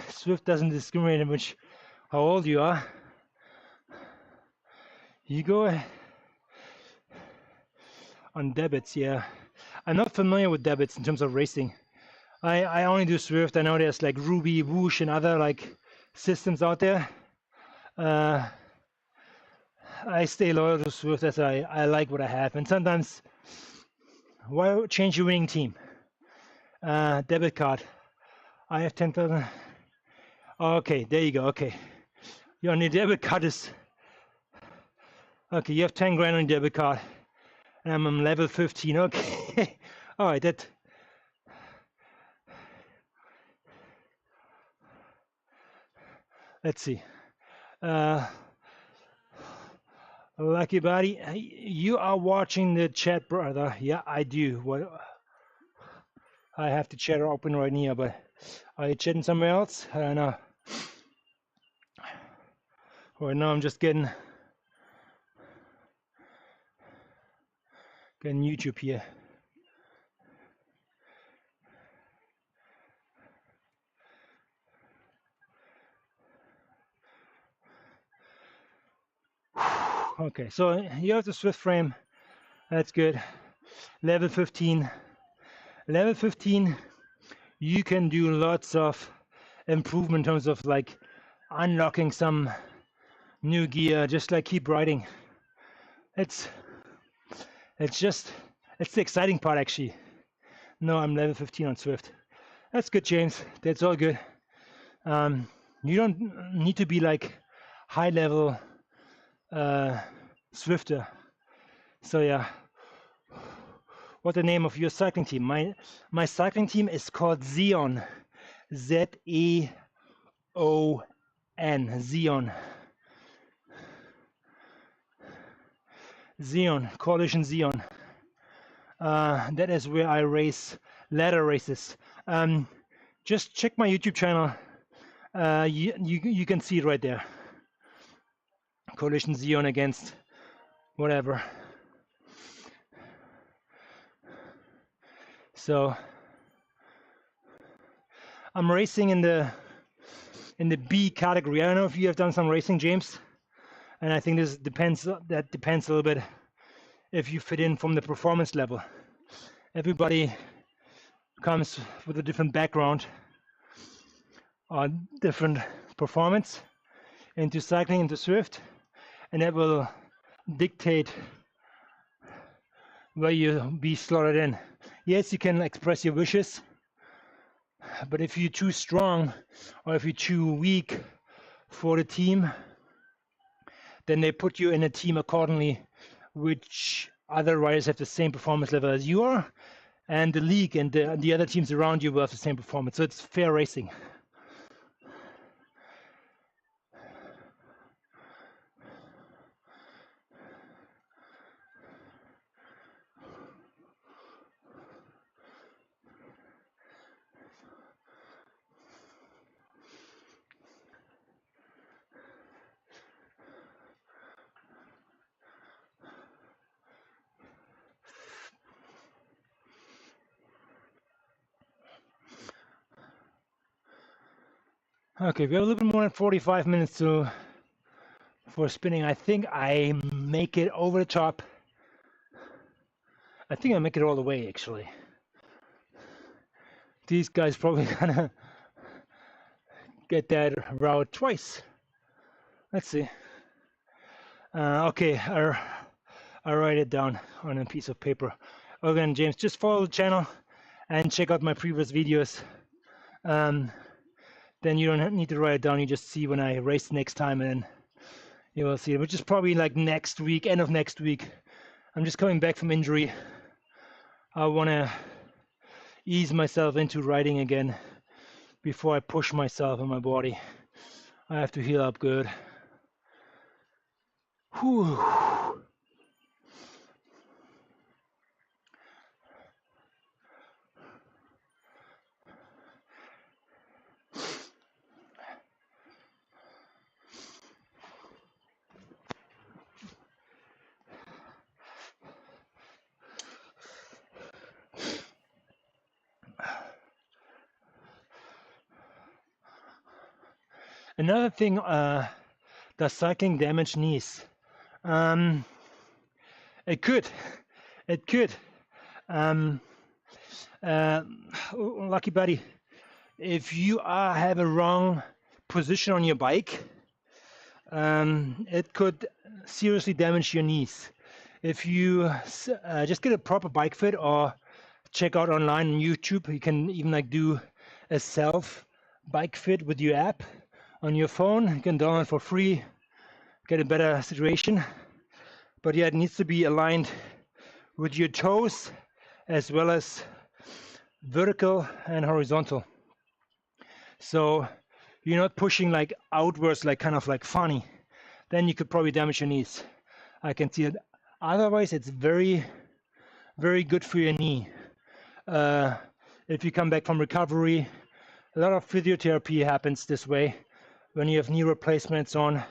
Swift doesn't discriminate in which how old you are. You go on debits, yeah. I'm not familiar with debits in terms of racing. I only do Swift. I know there's like Ruby, Whoosh, and other like systems out there. I stay loyal to Swift as I like what I have, and sometimes why change your winning team? Debit card. I have 10,000. Okay, there you go. Okay, your debit card is okay. You have 10 grand on your debit card, and I'm on level 15. Okay, all right. That. Let's see. Lucky buddy, you are watching the chat, brother. Yeah, I do. What? I have the chat open right here, but are you chatting somewhere else? I don't know. Right now, I'm just getting YouTube here. Okay, so you have the Swift frame. That's good. Level 15. Level 15, you can do lots of improvement in terms of like unlocking some new gear. Just like keep riding. It's the exciting part actually. No, I'm level 15 on Swift. That's good, James. That's all good. You don't need to be like high level Swifter. So yeah. what the name of your cycling team. My cycling team is called Zeon. Z-E-O-N. Zeon. Zeon. Coalition Zeon. That is where I race ladder races. Just check my YouTube channel. You can see it right there. Coalition Zeon against whatever. So I'm racing in the B category. I don't know if you have done some racing, James, and I think this depends. That depends a little bit if you fit in from the performance level. Everybody comes with a different background or different performance into cycling, into Swift, and that will dictate where you be slotted in. Yes, you can express your wishes, but if you're too strong or if you're too weak for the team, then they put you in a team accordingly, which other riders have the same performance level as you are, and the league and the other teams around you will have the same performance. So it's fair racing. Okay, we have a little bit more than 45 minutes for spinning. I think I make it over the top. I think I make it all the way, actually. These guys probably gonna get that route twice. Let's see. Okay, I write it down on a piece of paper. Again, James, just follow the channel and check out my previous videos. Then you don't need to write it down. You just see when I race next time, and then you will see it, which is probably like next week, end of next week. I'm just coming back from injury. I want to ease myself into riding again before I push myself in my body. I have to heal up good. Whew. Another thing, does cycling damage knees? It could. Lucky buddy, if you have a wrong position on your bike, it could seriously damage your knees. If you just get a proper bike fit, or check out online on YouTube, you can even like do a self bike fit with your app on your phone. You can download it for free, get a better situation. But yeah, it needs to be aligned with your toes as well as vertical and horizontal. So you're not pushing like outwards, like kind of like funny. Then you could probably damage your knees. I can see it. Otherwise, it's very, very good for your knee. If you come back from recovery, a lot of physiotherapy happens this way when you have knee replacements on,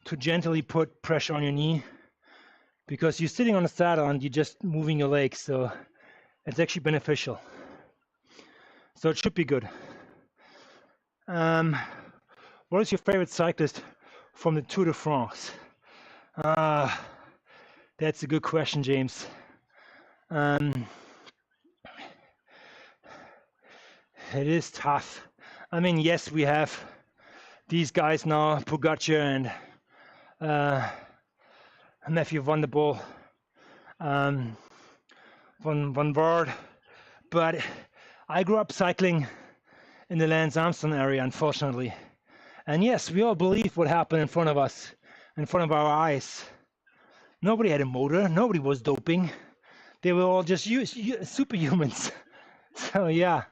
to gently put pressure on your knee, because you're sitting on a saddle and you're just moving your legs, so it's actually beneficial. So it should be good. What is your favorite cyclist from the Tour de France? That's a good question, James. It is tough. I mean, yes, we have these guys now, Pogacar and Mathieu van der Poel, Van Aert, but I grew up cycling in the Lance Armstrong area, unfortunately. And yes, we all believe what happened in front of us, in front of our eyes. Nobody had a motor, nobody was doping. they were all just superhumans. So yeah,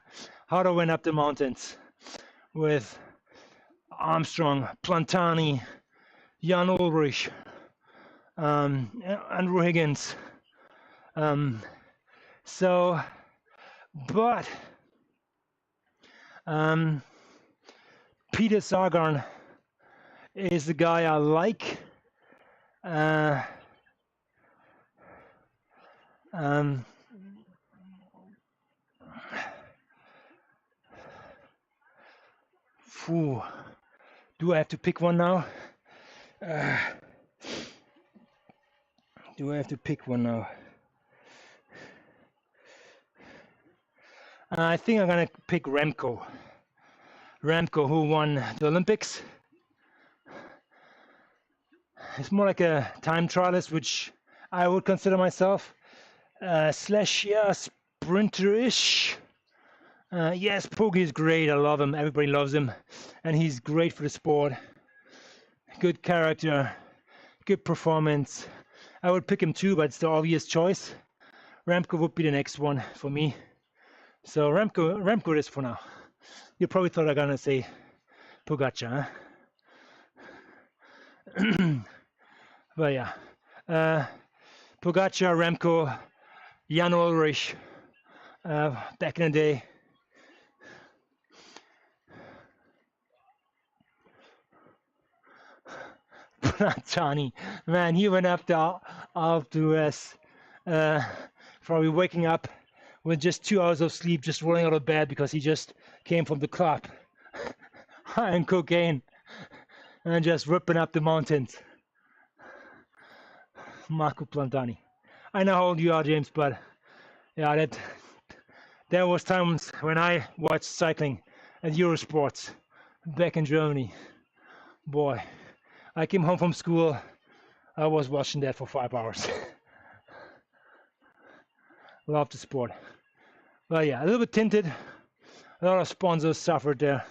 Harder went up the mountains with Armstrong, Plantani, Jan Ulrich, Andrew Higgins. So, but Peter Sagan is the guy I like. Phew. Do I have to pick one now? Do I have to pick one now? I think I'm gonna pick Remco. Remco, who won the Olympics. It's more like a time trialist, which I would consider myself. Slash, yeah, sprinter-ish. Yes, Poggi is great. I love him. Everybody loves him. And he's great for the sport. Good character. Good performance. I would pick him too, but it's the obvious choice. Remco would be the next one for me. So Remco is for now. You probably thought I was gonna say Pogacar, huh? But yeah, Pogacar, Remco, Jan Ulrich, back in the day. Plantani, man, he went up the Alpe d'Huez, probably waking up with just 2 hours of sleep, just rolling out of bed because he just came from the club, high on cocaine, and just ripping up the mountains. Marco Plantani. I know how old you are, James, but yeah, there was times when I watched cycling at Eurosports back in Germany. Boy, I came home from school, I was watching that for 5 hours. Love the sport. But yeah, a little bit tinted. A lot of sponsors suffered there.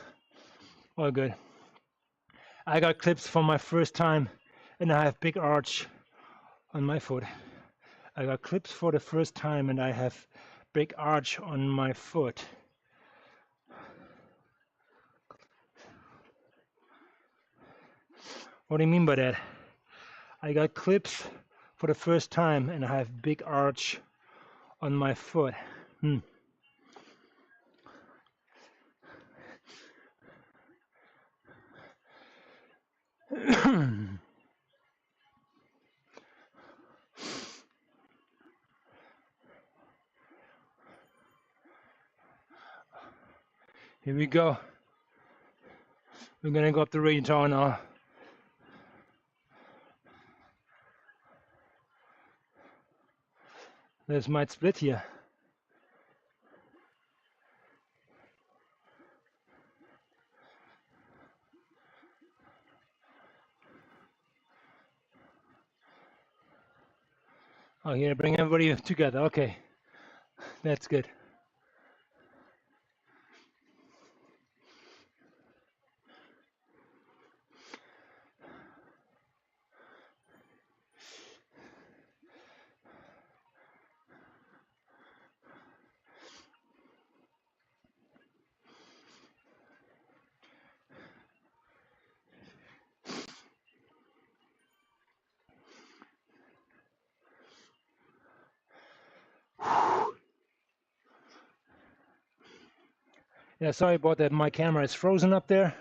All good. I got clips from my first time, and I have big arch on my foot. I got clips for the first time, and I have big arch on my foot. What do you mean by that? I got clips for the first time, and I have big arch on my foot. Here we go. We're gonna go up the radio tower now. This might split here. Oh, here, bring everybody together. Okay, that's good. Yeah, sorry about that. My camera is frozen up there.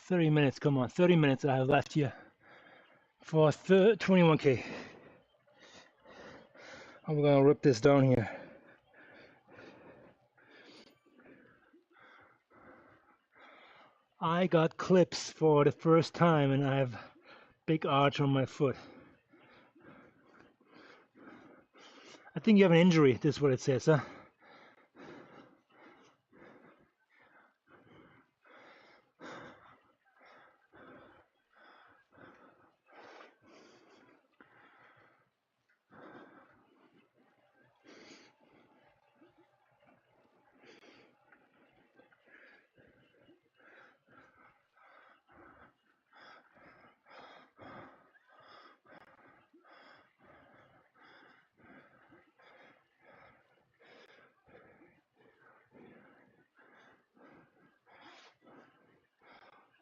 "30 minutes, come on, 30 minutes I have left here for 21K. I'm gonna rip this down here. I got clips for the first time and I have big arch on my foot. I think you have an injury, this is what it says, huh?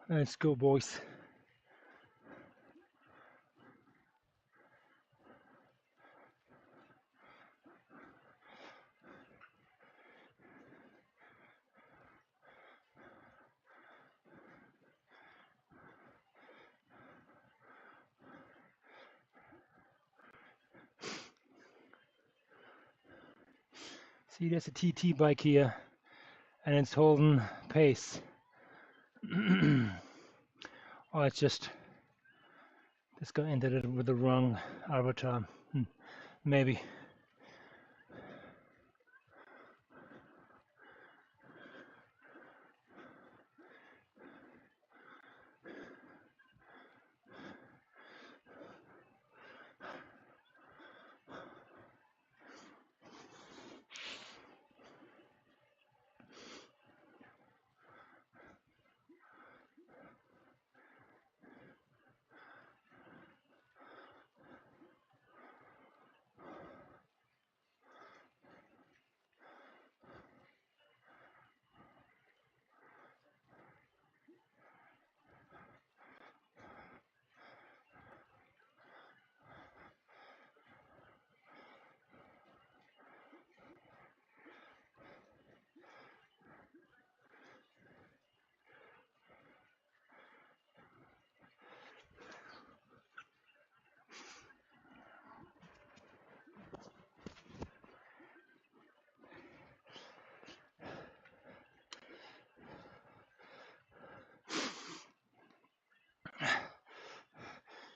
Let's go, boys. See, there's a TT bike here, and it's holding pace. Oh, it's just this guy entered it with the wrong avatar. Maybe.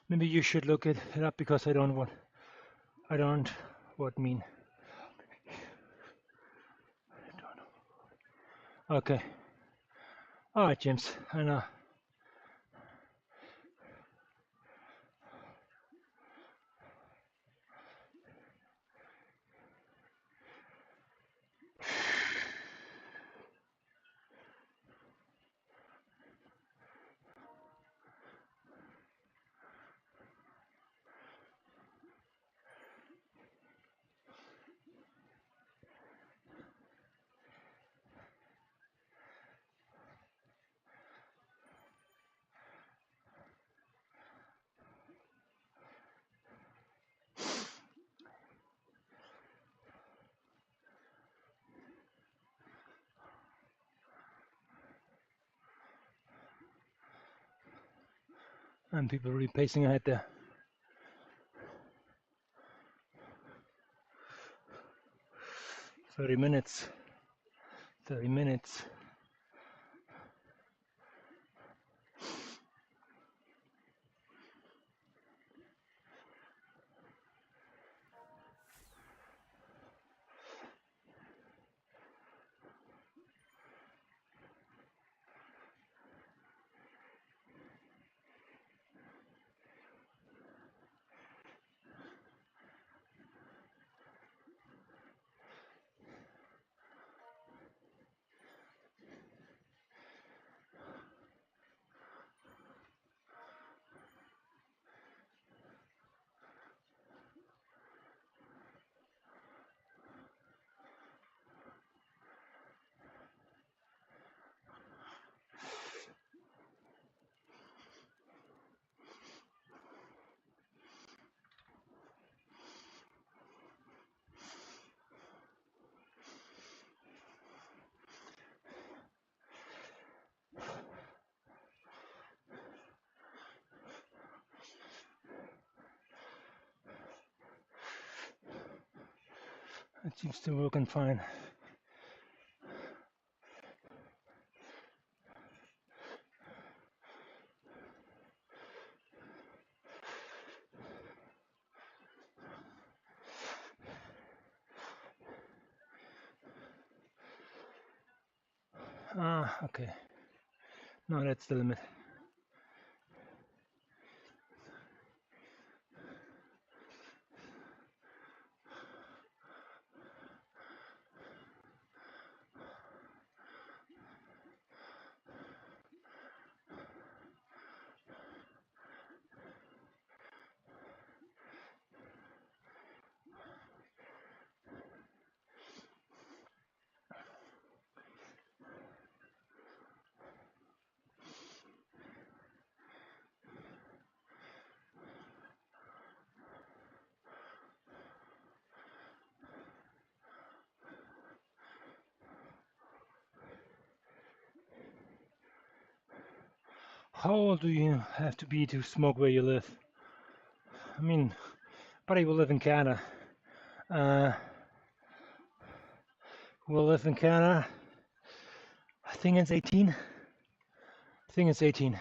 Maybe you should look it up because I don't what mean. Okay. Alright, James, I know. And people really pacing ahead there. Thirty minutes. 30 minutes. It seems to be working fine. Ah, okay. No, that's the limit. How old do you have to be to smoke where you live? I mean, buddy will live in Canada. Will live in Canada. I think it's 18. I think it's 18.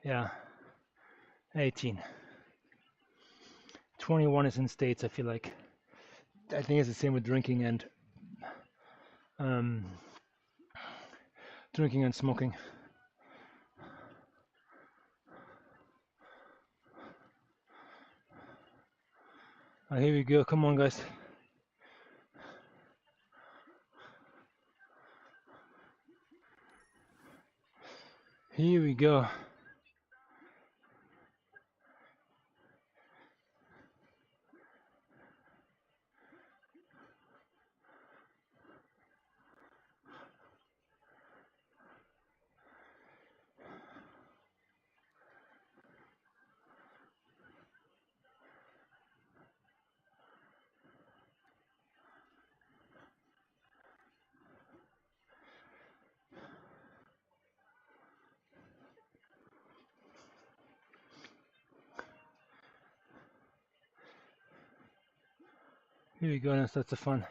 Yeah, 18. 21 is in States, I feel like. I think it's the same with drinking and um, smoking. Here we go. Come on, guys. Here we go. Here we go. Now starts the fun.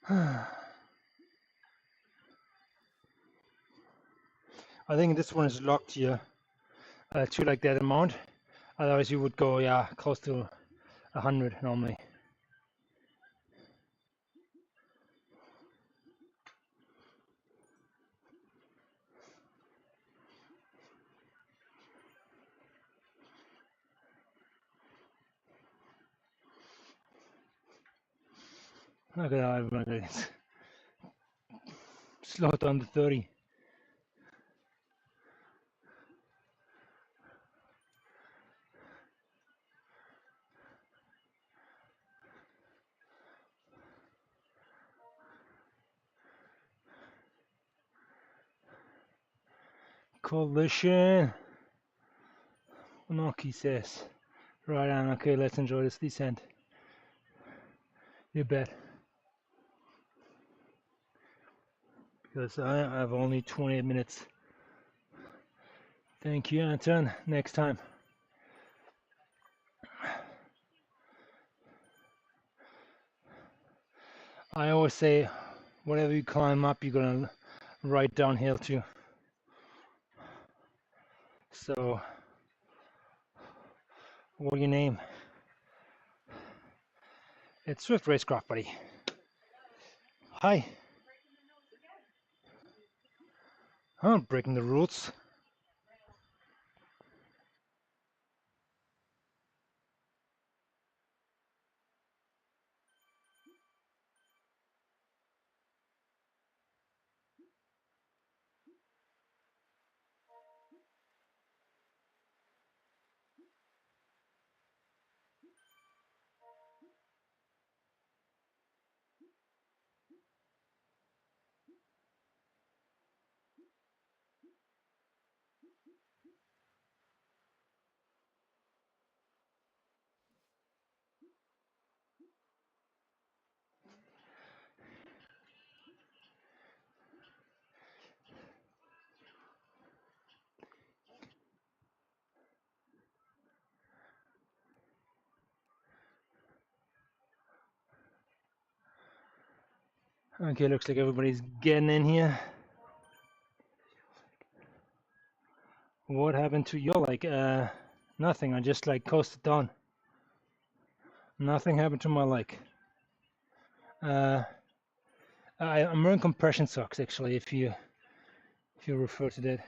I think this one is locked here to like that amount. Otherwise, you would go, yeah, close to 100 normally. Look at that, everybody. Slow it down to 30. Coalition. Noki says. Right on, okay, let's enjoy this descent. You bet. Because I have only 28 minutes. Thank you, Anton. Next time. I always say, whatever you climb up, you're gonna ride downhill too. So, what's your name? It's Swift Racecraft, buddy. Hi. I'm not breaking the rules. Okay, looks like everybody's getting in here. What happened to your like? Nothing. I just like coasted down. Nothing happened to my like. I'm wearing compression socks actually. If you refer to that.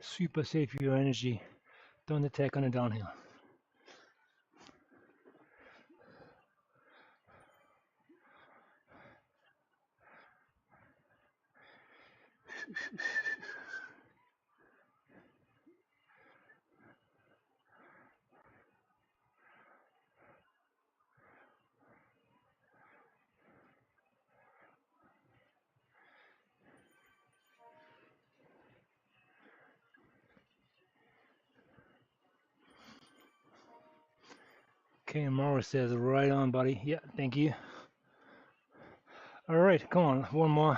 Super save your energy. Don't attack on a downhill. Okay, Morris says right on, buddy. Yeah, thank you. All right, come on, one more.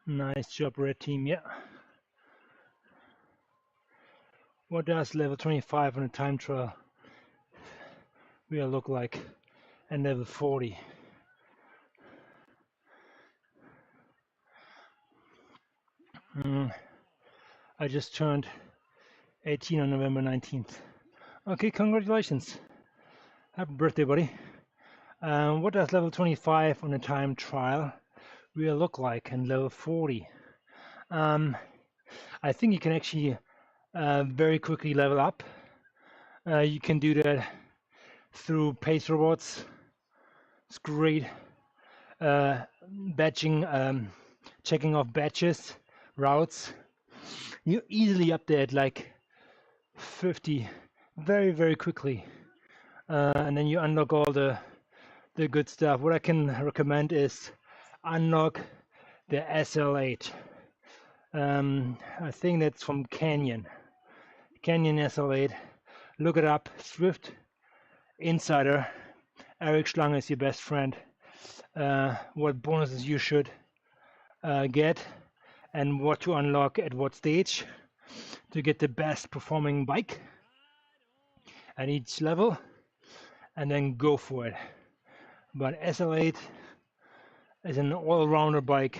Nice job, red team. Yeah. What does level 25 on a time trial will look like? And level 40. I just turned 18 on November 19th. Okay, congratulations. Happy birthday, buddy. What does level 25 on a time trial will look like? And level 40. I think you can actually very quickly level up. You can do that through pace rewards. It's great. Batching, checking off batches, routes. You easily up there at like 50 very, very quickly. And then you unlock all the good stuff. What I can recommend is unlock the SL8. I think that's from Canyon SL8. Look it up. Swift Insider. Eric Schlange is your best friend. What bonuses you should get and what to unlock at what stage to get the best performing bike at each level, and then go for it. But SL8 is an all-rounder bike,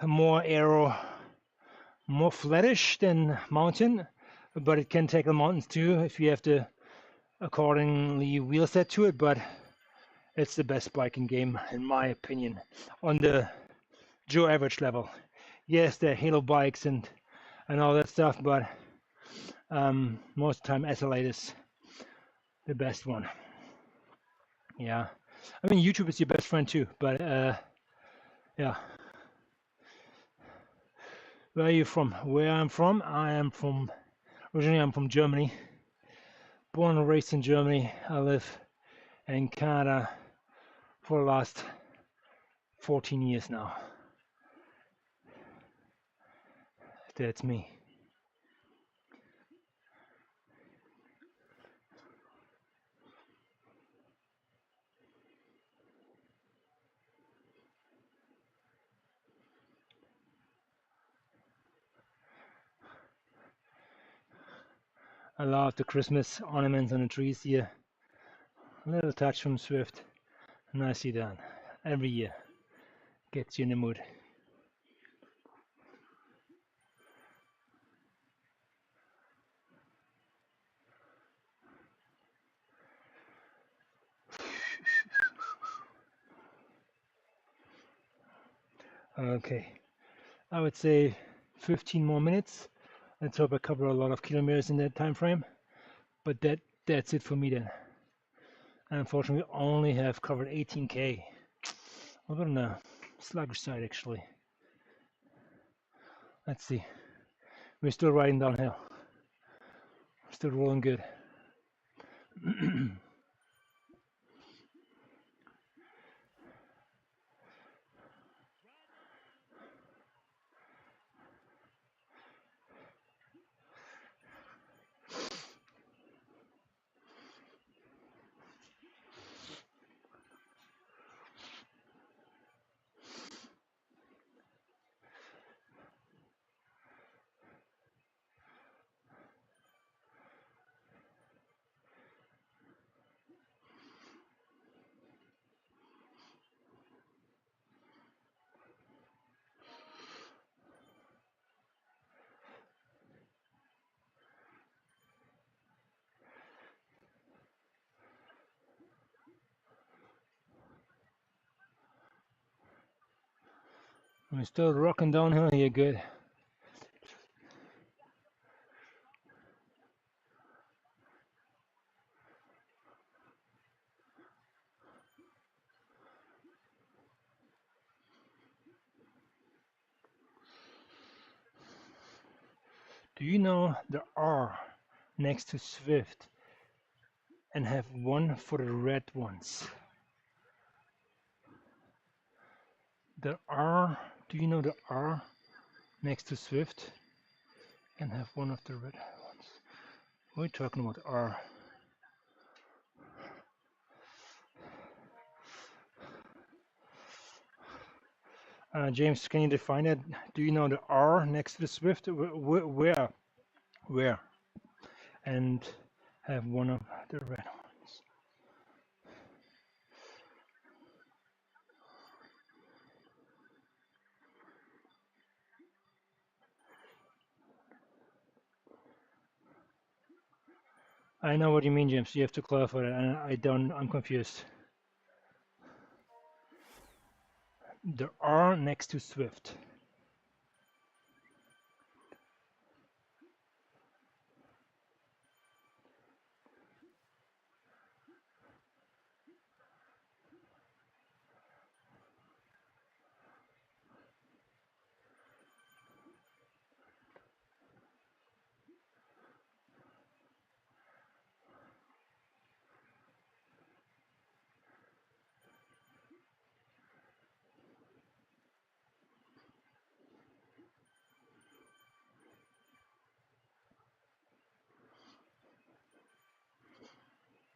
more aero, more flattish than mountain, but it can tackle mountains too if you have to accordingly wheel set to it. But it's the best bike in game, in my opinion, on the Joe average level. Yes, there are Halo bikes and all that stuff, but Most of the time SLA is the best one. Yeah, I mean YouTube is your best friend too, but yeah. Where are you from? Where I'm from? Originally I'm from Germany. Born and raised in Germany. I live in Canada for the last 14 years now. That's me. I love the Christmas ornaments on the trees here. A little touch from Swift. Nicely done. Every year. Gets you in the mood. Okay. I would say 15 more minutes. Let's hope I cover a lot of kilometers in that time frame. But that's it for me then. Unfortunately, we only have covered 18k. A little on the sluggish side actually. Let's see. We're still riding downhill. Still rolling good. We're still rocking downhill here, good. Do you know there are next to Swift and have one for the red ones? There are, do you know there are next to Swift and have one of the red ones? What are we talking about R? James, can you define it? Do you know the R next to the Swift? Where? Where? And have one of the red ones. I know what you mean, James. You have to clarify that. I don't. I'm confused. There are next to Swift.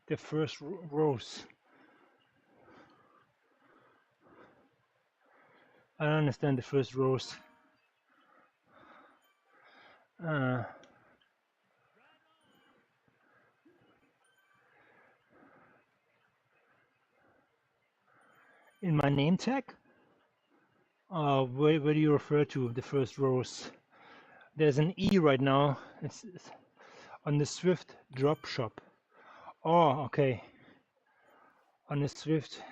The first rows. I don't understand the first rows. In my name tag? Where do you refer to the first rows? There's an E right now. It's on the Swift drop shop. Oh, okay. On the Swift.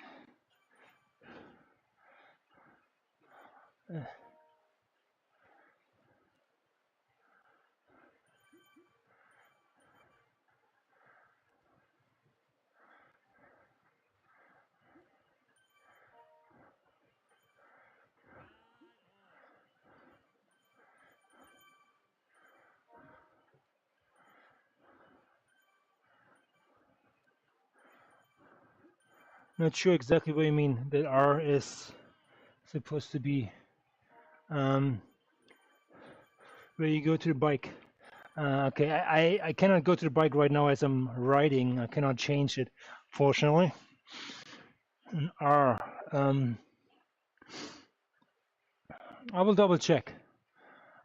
Not sure exactly what you mean. That R is supposed to be where you go to the bike. Okay, I cannot go to the bike right now as I'm riding. I cannot change it, fortunately. And R. I will double check.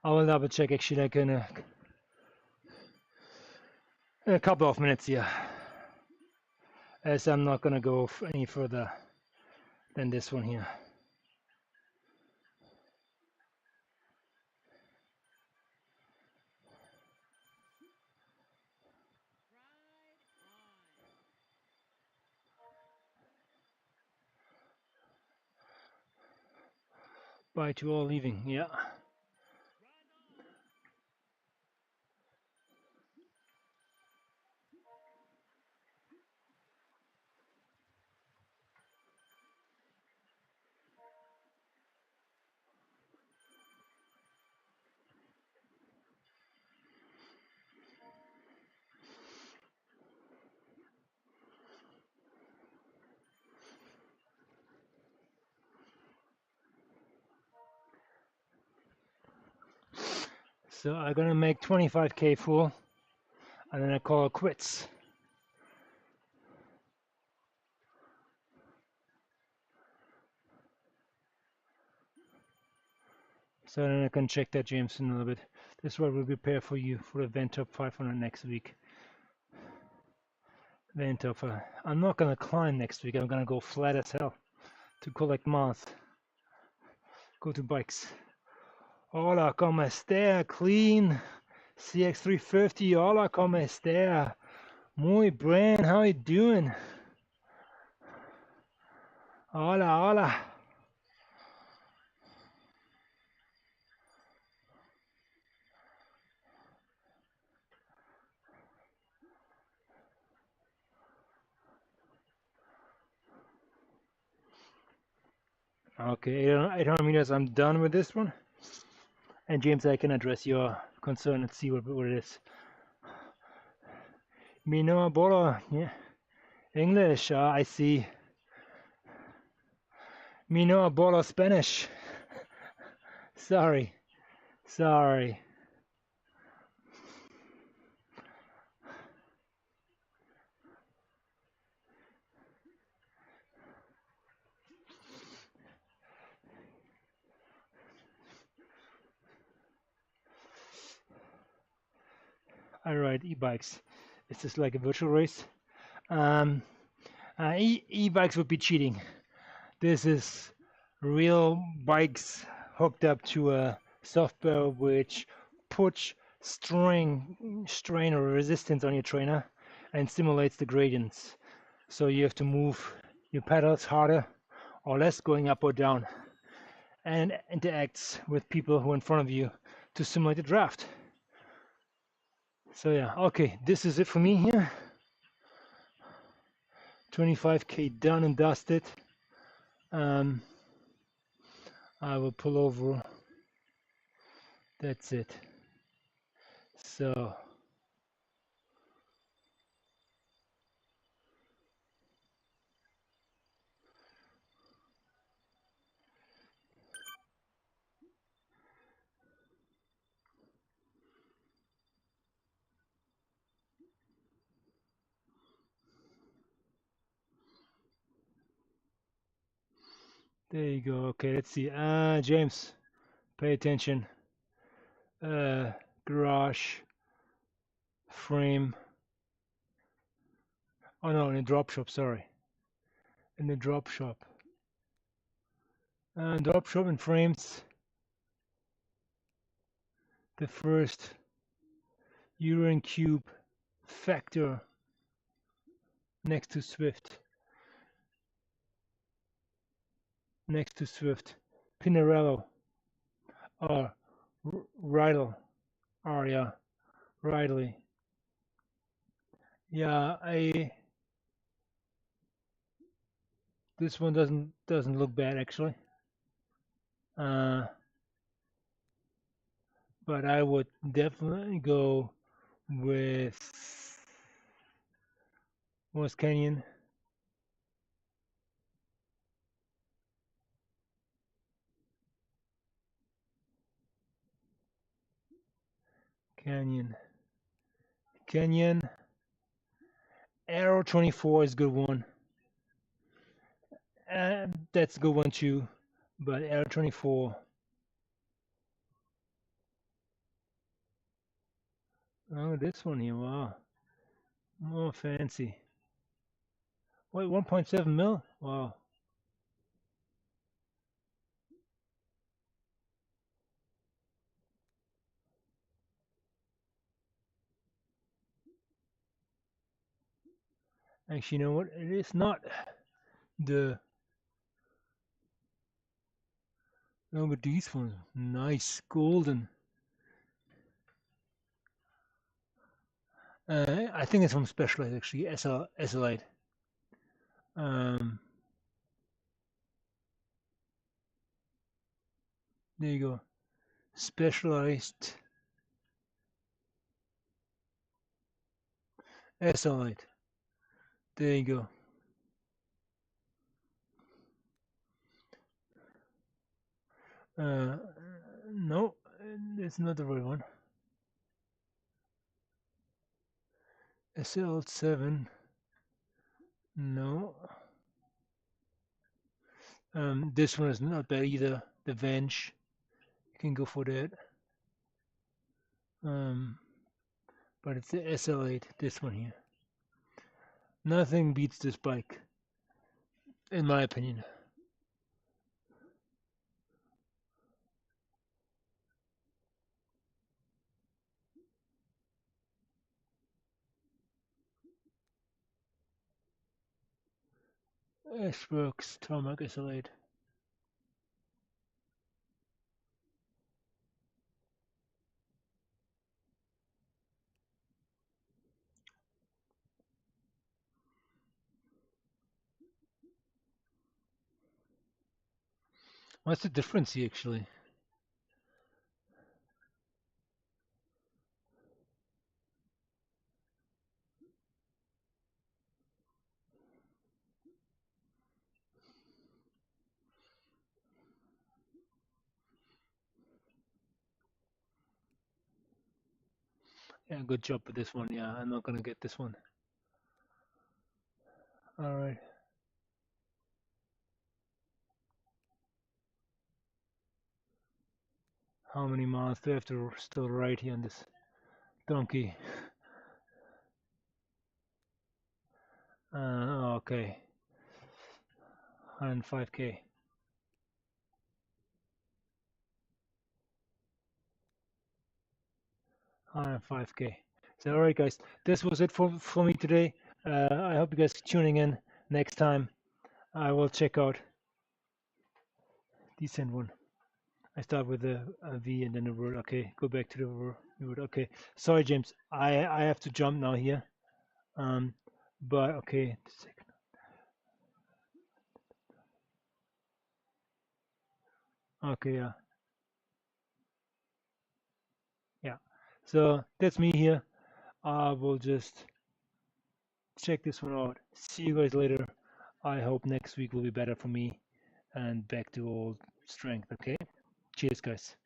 I will double check actually like in a couple of minutes here, as I'm not gonna go any further than this one here. Bye to all leaving. Yeah. So I'm gonna make 25k full, and then I call it quits. So then I can check that, James, in a little bit. This is what we'll prepare for you for the Event Top 500 next week. Event Top. I'm not gonna climb next week. I'm gonna go flat as hell to collect miles. Go to bikes. Hola, como está? Clean CX350. Hola, como está? Muy bien. How you doing? Hola, hola. Okay, 800 meters. I'm done with this one. And James, I can address your concern and see what it is. Me no hablo, yeah. English, I see. Me no hablo Spanish. Sorry. Sorry. I ride e-bikes. Is this like a virtual race? E-bikes would be cheating. This is real bikes hooked up to a software which puts strain or resistance on your trainer and simulates the gradients. So you have to move your pedals harder or less going up or down, and interacts with people who are in front of you to simulate the draft. So yeah, okay, this is it for me here. 25k done and dusted. I will pull over. That's it. So there you go. Okay, let's see. James, pay attention. Garage frame. Oh no, in the drop shop. Sorry, in the drop shop. Drop shop and frames. The first Euro Cube factor next to Swift. Next to Swift. Pinarello or Rydell. Oh yeah, Ridley. Yeah, this one doesn't look bad actually. But I would definitely go with Moss Canyon. Canyon. Arrow 24 is a good one. That's a good one too. But Arrow 24. Oh, this one here. Wow. More fancy. Wait, 1.7 mil? Wow. Actually, you know what? It is not the. No, but these ones. Nice. Golden. I think it's from Specialized actually. SLite. There you go. Specialized SLite. There you go. No, it's not the right one. SL7. No. This one is not bad either. The Venge. You can go for that. But it's the SL8. This one here. Nothing beats this bike, in my opinion. Ashworks Tarmac SL8. What's the difference here actually? Yeah, good job with this one. Yeah, I'm not gonna get this one. Alright. How many miles do I have to still ride here on this donkey? Okay. 105k. And 5k. So alright guys, this was it for me today. I hope you guys are tuning in next time. I will check out decent one. I start with a V and then a word. Okay, go back to the word. Okay, sorry James, I have to jump now here. But okay. Okay, yeah. Yeah. So that's me here. I will just check this one out. See you guys later. I hope next week will be better for me and back to old strength. Okay. Cheers, guys.